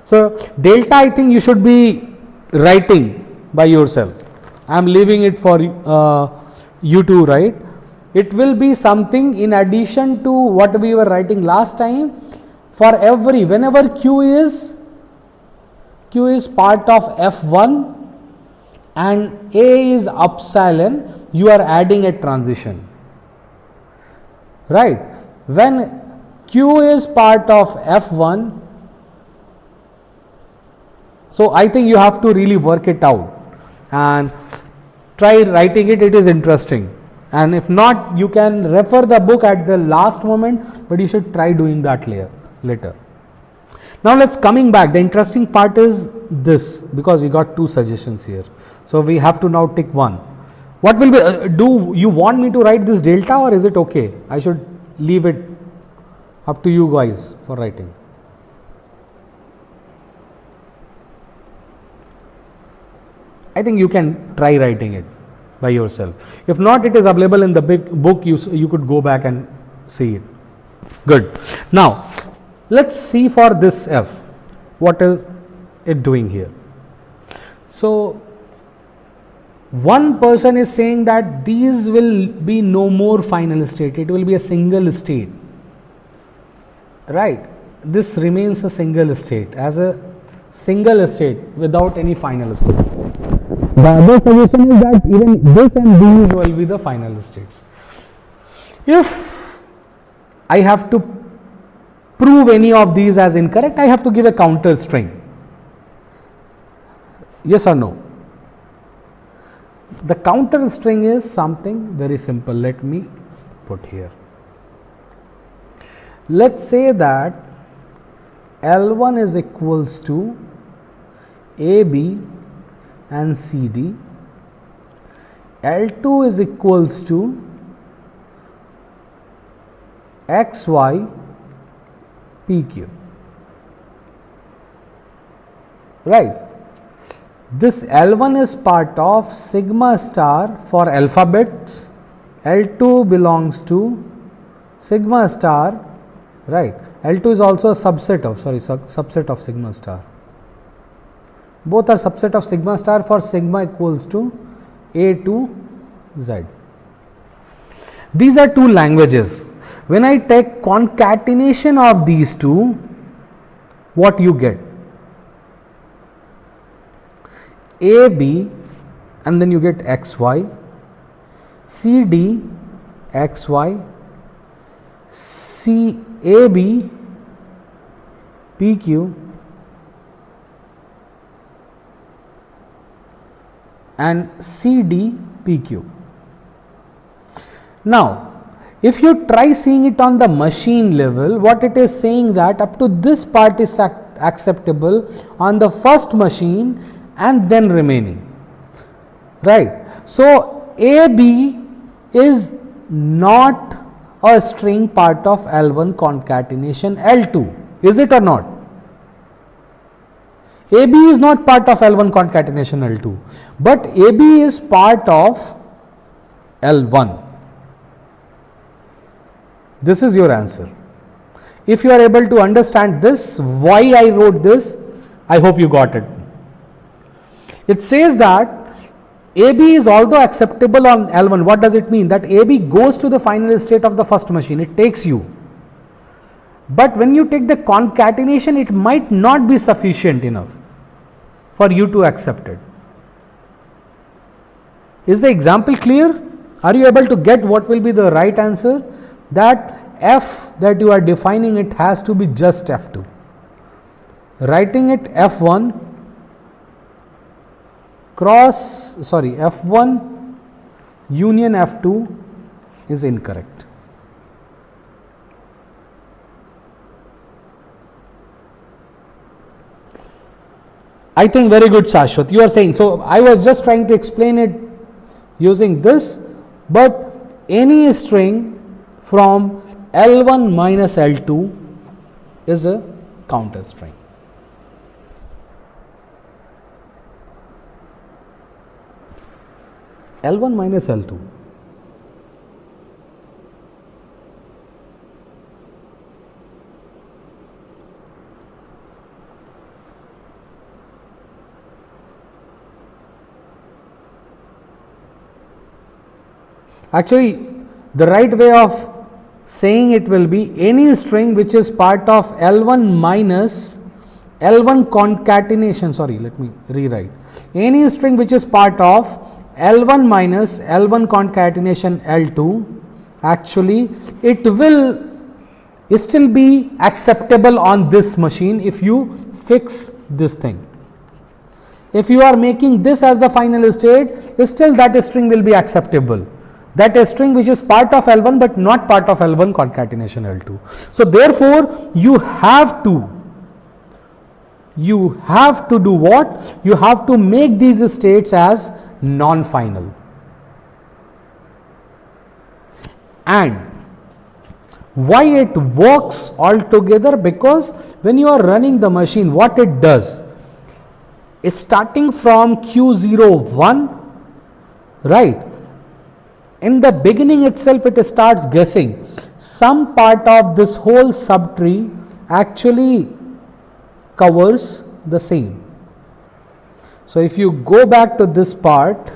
S1: So delta, I think you should be writing by yourself. I am leaving it for you to write. It will be something in addition to what we were writing last time. For every, whenever q is part of f1 and a is epsilon, you are adding a transition, right? When q is part of f1, so I think you have to really work it out and try writing it. It is interesting, and if not, you can refer the book at the last moment, but you should try doing that later. Now let's coming back. The interesting part is this, because we got two suggestions here. So we have to now tick one. What will be, do you want me to write this delta, or is it okay? I should leave it up to you guys for writing. I think you can try writing it by yourself. If not, it is available in the big book. You could go back and see it. Good. Now let's see for this f. What is it doing here? So one person is saying that these will be no more final state. It will be a single state, right? This remains a single state, as a single state without any final state. The other suggestion is that even this and these will be the final states. If I have to prove any of these as incorrect, I have to give a counter string. Yes or no? The counter string is something very simple. Let me put here. Let's say that L1 is equals to AB and CD, L2 is equals to XY PQ, right? This L1 is part of sigma star for alphabets, L2 belongs to sigma star, right? L2 is also a subset of sigma star. Both are subset of sigma star for sigma equals to A to Z. These are two languages. When I take concatenation of these two, what you get? AB and then you get XY, CD, XY, CAB, PQ, and CD, PQ. Now, if you try seeing it on the machine level, what it is saying that up to this part is acceptable on the first machine and then remaining, right? So AB is not a string part of L1 concatenation L2, is it or not? AB is not part of L1 concatenation L2, but AB is part of L1. This is your answer. If you are able to understand this, why I wrote this, I hope you got it. It says that AB is also acceptable on L1. What does it mean? That AB goes to the final state of the first machine, it takes you. But when you take the concatenation, it might not be sufficient enough for you to accept it. Is the example clear? Are you able to get what will be the right answer? That f that you are defining, it has to be just f2. Writing it f1 cross f1 union F2 is incorrect. I think very good, Shashwat. You are saying, so I was just trying to explain it using this, but any string from L1 minus L2 is a counter string. L1 minus L2. Actually, the right way of saying it will be any string which is part of L1 minus L1 concatenation, sorry, let me rewrite. Any string which is part of L1 minus L1 concatenation L2, actually it will still be acceptable on this machine if you fix this thing. If you are making this as the final state, still that string will be acceptable. That is string which is part of L1 but not part of L1 concatenation L2. So therefore, you have to do what? You have to make these states as non-final. And why it works altogether? Because when you are running the machine, what it does, it's starting from Q01, right? In the beginning itself, it starts guessing some part of this whole subtree actually covers the same. So if you go back to this part,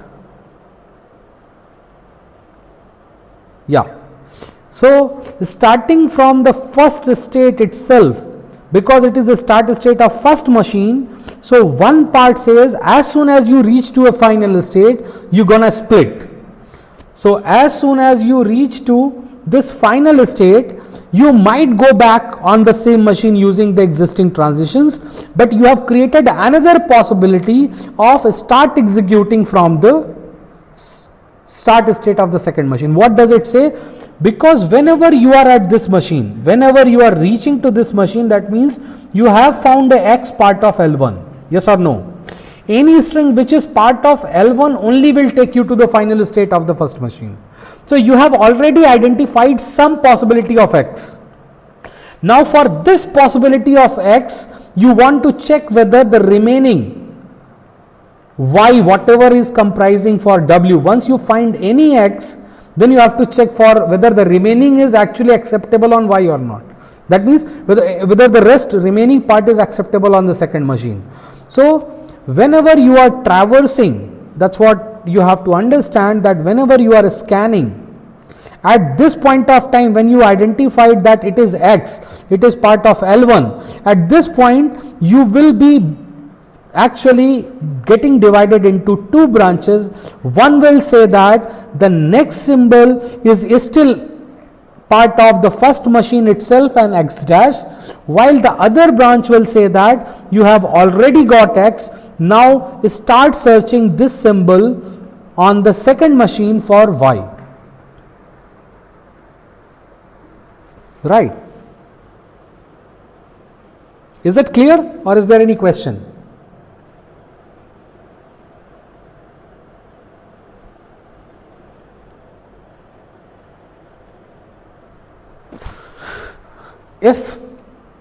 S1: yeah. So starting from the first state itself, because it is the start state of first machine, so one part says as soon as you reach to a final state, you're gonna split. So as soon as you reach to this final state, you might go back on the same machine using the existing transitions, but you have created another possibility of start executing from the start state of the second machine. What does it say? Because whenever you are at this machine, whenever you are reaching to this machine, that means you have found the X part of L1. Yes or no? Any string which is part of L1 only will take you to the final state of the first machine. So you have already identified some possibility of X. Now for this possibility of X, you want to check whether the remaining Y, whatever is comprising for W, once you find any X, then you have to check for whether the remaining is actually acceptable on Y or not. That means whether the rest remaining part is acceptable on the second machine. So whenever you are traversing, that's what you have to understand, that whenever you are scanning, at this point of time when you identified that it is X, it is part of L1, at this point you will be actually getting divided into two branches. One will say that the next symbol is still part of the first machine itself and X dash, while the other branch will say that you have already got X, now start searching this symbol on the second machine for Y. Right? Is it clear or is there any question?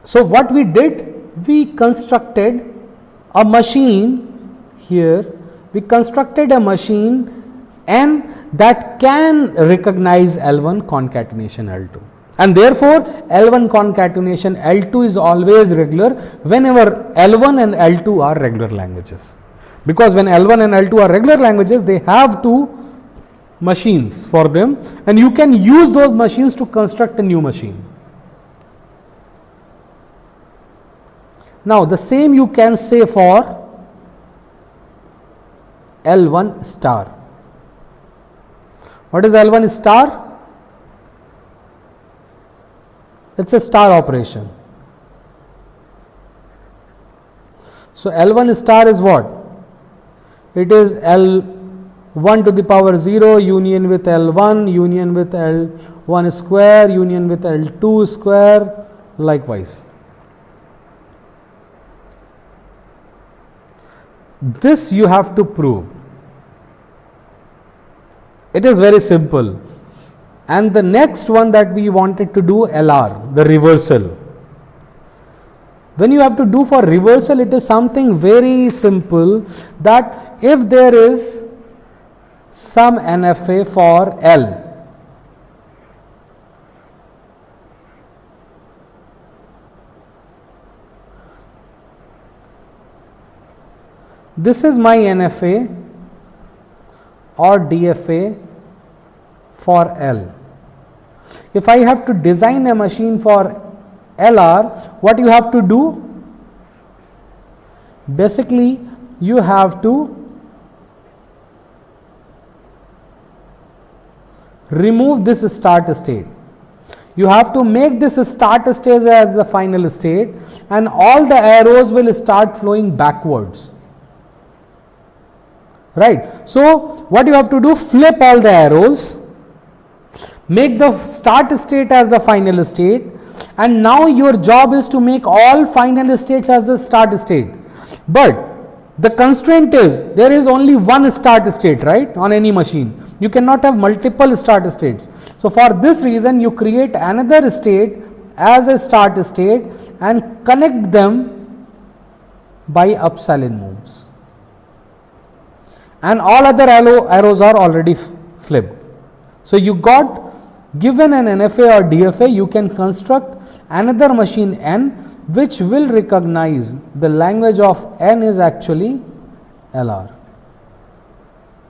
S1: So what we did, we constructed a machine here, we constructed a machine N that can recognize L1 concatenation L2, and therefore L1 concatenation L2 is always regular whenever L1 and L2 are regular languages, because when L1 and L2 are regular languages, they have two machines for them, and you can use those machines to construct a new machine. Now the same you can say for L1 star. What is L1 star? It's a star operation. So L1 star is what? It is 1 to the power 0 union with L1 union with L1 square union with L2 square, likewise. This you have to prove. It is very simple. And the next one that we wanted to do, LR, the reversal. When you have to do for reversal, it is something very simple, that if there is some NFA for L, this is my NFA or DFA for L. If I have to design a machine for LR, what you have to do? Basically, you have to remove this start state. You have to make this start state as the final state, and all the arrows will start flowing backwards. Right. So, what you have to do? Flip all the arrows, make the start state as the final state, and now your job is to make all final states as the start state. But the constraint is there is only one start state, right, on any machine. You cannot have multiple start states. So, for this reason you create another state as a start state and connect them by upsilon moves. And all other arrows are already flipped. So, you got given an NFA or DFA, you can construct another machine N which will recognize the language of N is actually LR.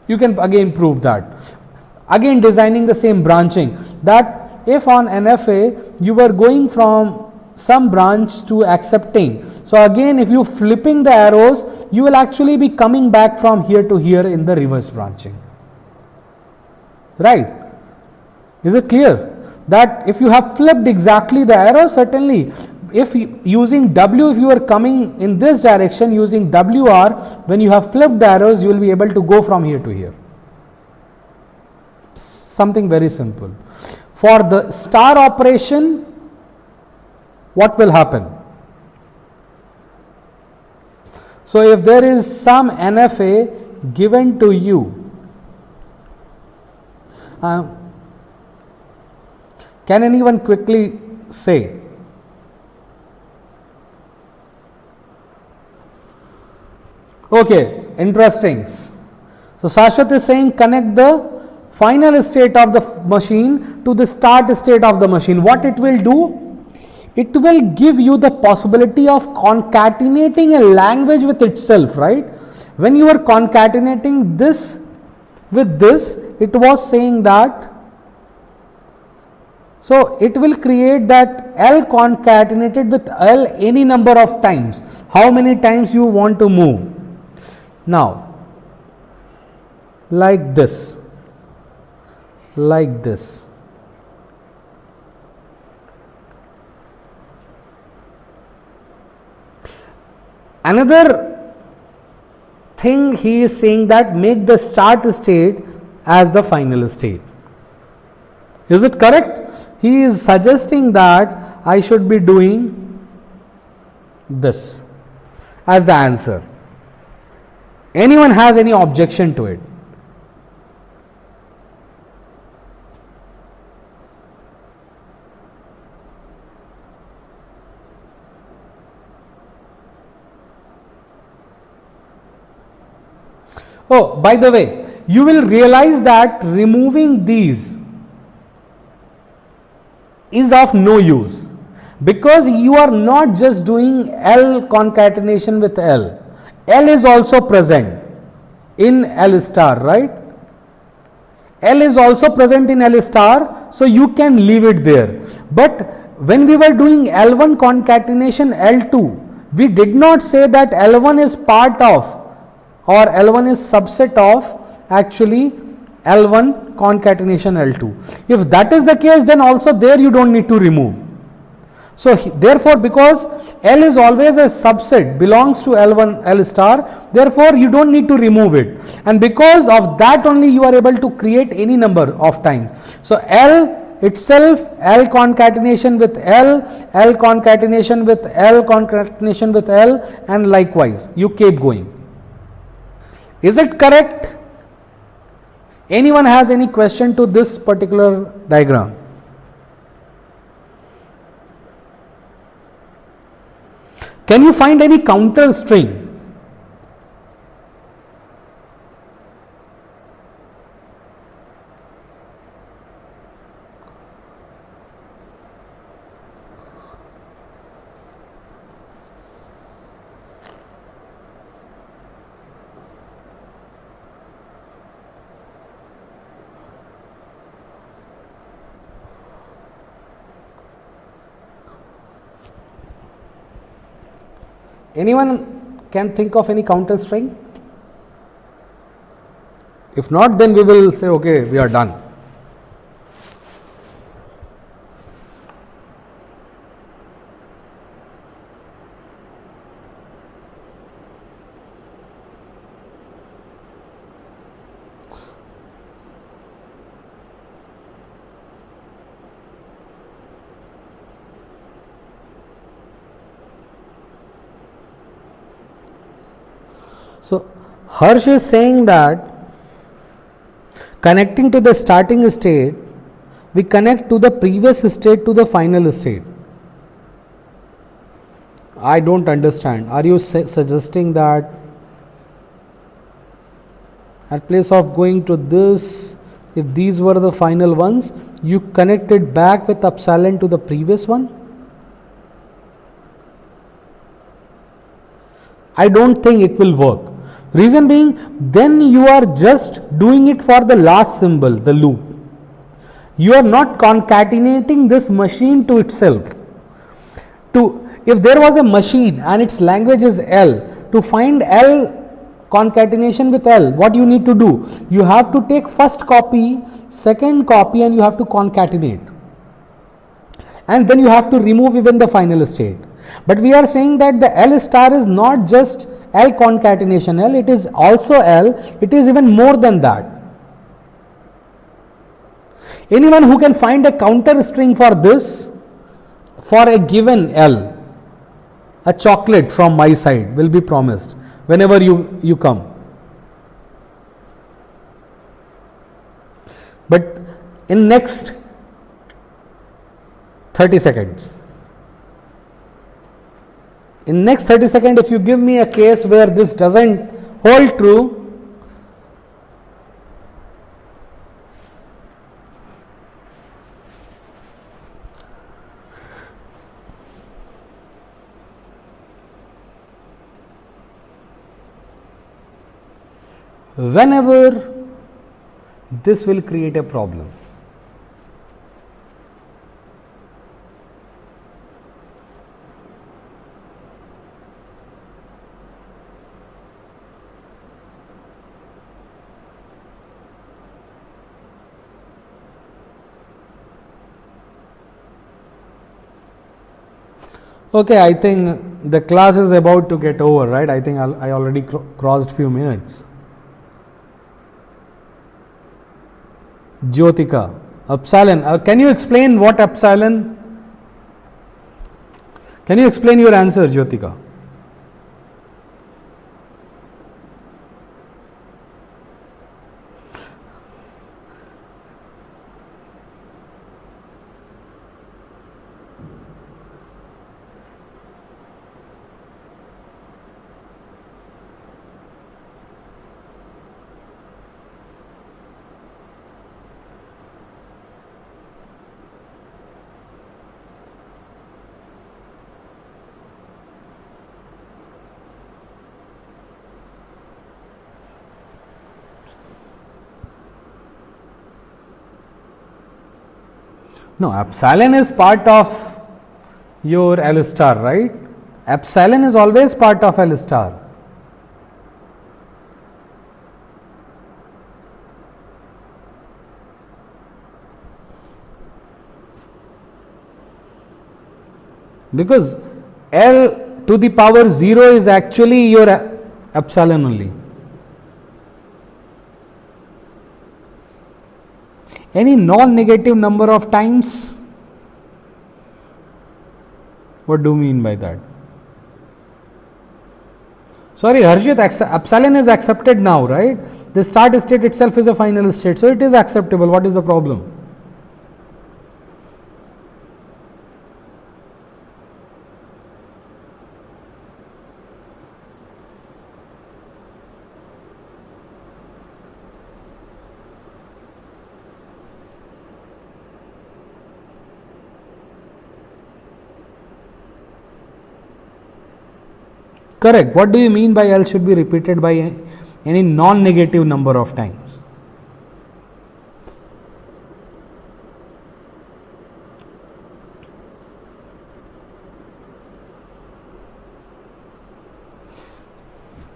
S1: You can again prove that. Again designing the same branching, that if on NFA you were going from some branch to accepting, so again if you flipping the arrows, you will actually be coming back from here to here in the reverse branching. Right? Is it clear? That if you have flipped exactly the arrow, certainly if using W, if you are coming in this direction using WR, when you have flipped the arrows, you will be able to go from here to here. Something very simple. For the star operation, what will happen? So, if there is some NFA given to you, can anyone quickly say? Okay, interesting. So, Shashwat is saying connect the final state of the machine to the start state of the machine. What it will do? It will give you the possibility of concatenating a language with itself, right? When you are concatenating this with this, it was saying that, so it will create that L concatenated with L any number of times, how many times you want to move. Now, like this, like this. Another thing he is saying that make the start state as the final state. Is it correct? He is suggesting that I should be doing this as the answer. Anyone has any objection to it? Oh, by the way, you will realize that removing these is of no use, because you are not just doing L concatenation with L. L is also present in L star, right? L is also present in L star, so you can leave it there. But when we were doing L1 concatenation L2, we did not say that L1 is part of or L1 is subset of actually L1 concatenation L2. If that is the case, then also there you don't need to remove. So therefore, because L is always a subset belongs to L1 L star, therefore you don't need to remove it, and because of that only you are able to create any number of times. So L itself, L concatenation with L, L concatenation with L concatenation with L, and likewise you keep going. Is it correct? Anyone has any question to this particular diagram? Can you find any counter string? Anyone can think of any counter string? If not, then we will say, okay, we are done. So Harsh is saying that connecting to the starting state, we connect to the previous state to the final state. I don't understand. Are you suggesting that at place of going to this, if these were the final ones, you connect it back with epsilon to the previous one? I don't think it will work. Reason being, then you are just doing it for the last symbol, the loop. You are not concatenating this machine to itself. If there was a machine and its language is L, to find L concatenation with L, what you need to do? You have to take first copy, second copy, and you have to concatenate. And then you have to remove even the final state. But we are saying that the L star is not just L concatenation L, it is also L, it is even more than that. Anyone who can find a counter string for this, for a given L, a chocolate from my side will be promised whenever you come. But in next 30 seconds. In next 30 seconds, if you give me a case where this doesn't hold true, whenever this will create a problem. Okay, I think the class is about to get over, right? I think I already crossed few minutes. Jyotika, epsilon. Can you explain what epsilon? Can you explain your answer, Jyotika? No, epsilon is part of your L star, right? Epsilon is always part of L star. because L to the power 0 is actually your epsilon only. Any non-negative number of times? What do you mean by that? Sorry, Harshit, epsilon is accepted now, right? The start state itself is a final state, so it is acceptable. What is the problem? Correct. What do you mean by L should be repeated by any non-negative number of times?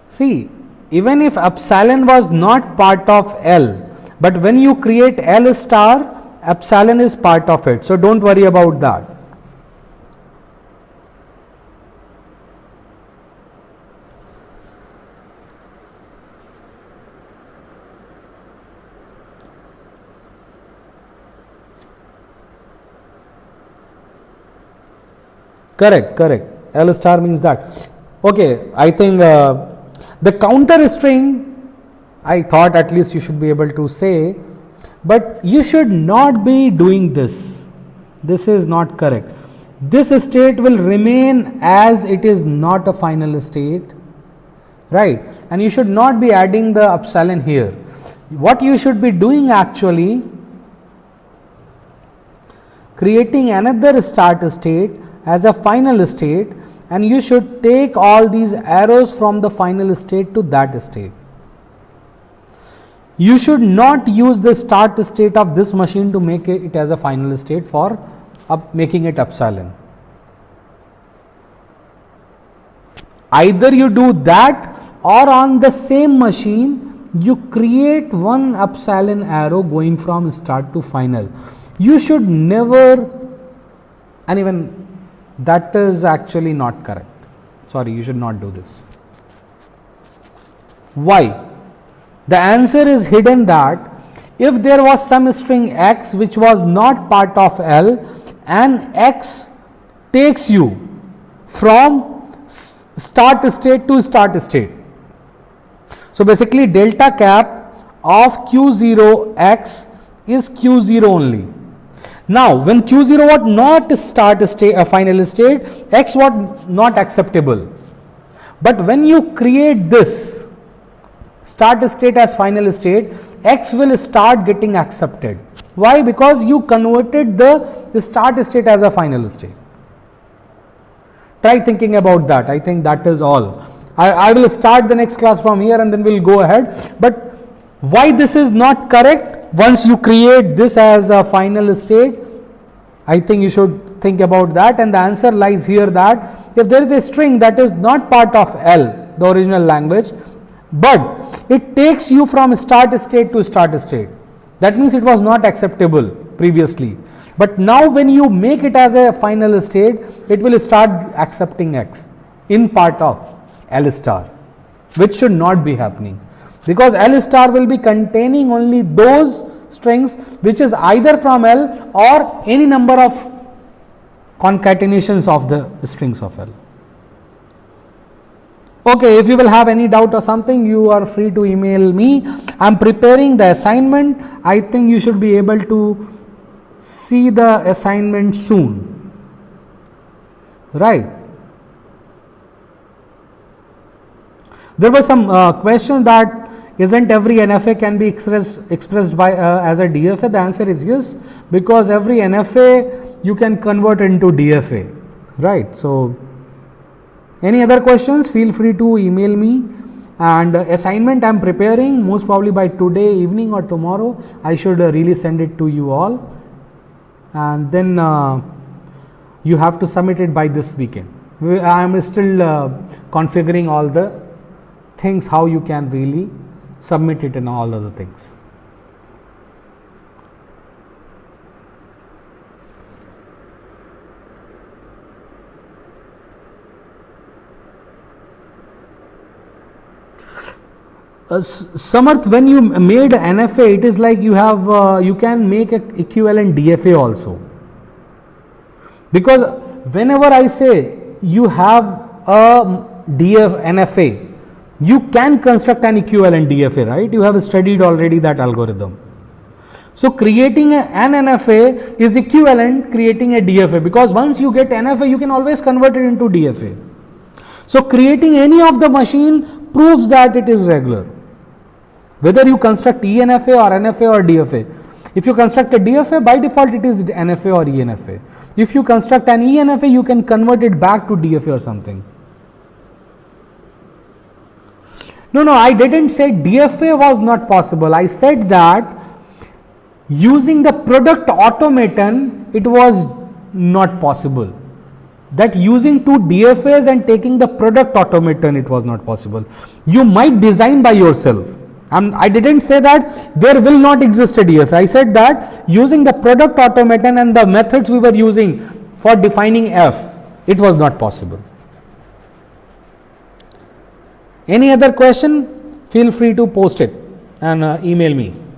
S1: See, even if epsilon was not part of L, but when you create L star, epsilon is part of it. So don't worry about that. Correct. L star means that. Okay, I think the counter string, I thought at least you should be able to say, but you should not be doing this. This is not correct. This state will remain as it is not a final state, right? And you should not be adding the epsilon here. What you should be doing actually, creating another start state as a final state, and you should take all these arrows from the final state to that state. You should not use the start state of this machine to make it as a final state for making it epsilon. Either you do that, or on the same machine you create one epsilon arrow going from start to final. You should never, and even that is actually not correct. Sorry, you should not do this. Why? The answer is hidden that if there was some string x which was not part of L, and x takes you from start state to start state. So basically delta cap of q0x is q0 only. Now, when q0 was not start state, a final state, x was not acceptable. But when you create this start state as final state, x will start getting accepted. Why? Because you converted the start state as a final state. Try thinking about that. I think that is all. I will start the next class from here and then we'll go ahead. But why this is not correct? Once you create this as a final state, I think you should think about that, and the answer lies here that if there is a string that is not part of L, the original language, but it takes you from start state to start state, that means it was not acceptable previously. But now when you make it as a final state, it will start accepting x in part of L star, which should not be happening, because L star will be containing only those strings which is either from L or any number of concatenations of the strings of L. Okay, if you will have any doubt or something, you are free to email me. I am preparing the assignment. I think you should be able to see the assignment soon, right? There was some question that isn't every NFA can be expressed by as a DFA? The answer is yes, because every NFA you can convert into DFA, right? So any other questions, feel free to email me. And assignment I am preparing, most probably by today evening or tomorrow I should really send it to you all, and then you have to submit it by this weekend. I am still configuring all the things how you can really submit it and all other things. Samarth, when you made NFA, it is like you have you can make a equivalent DFA also, because whenever I say you have a NFA, you can construct an equivalent DFA, right? You have studied already that algorithm. So creating an NFA is equivalent creating a DFA, because once you get NFA, you can always convert it into DFA. So creating any of the machine proves that it is regular, whether you construct ENFA or NFA or DFA. If you construct a DFA, by default it is NFA or ENFA. If you construct an ENFA, you can convert it back to DFA or something. No, I didn't say DFA was not possible. I said that using the product automaton, it was not possible. That using two DFAs and taking the product automaton, it was not possible. You might design by yourself. I didn't say that there will not exist a DFA. I said that using the product automaton and the methods we were using for defining F, it was not possible. Any other question? Feel free to post it and email me.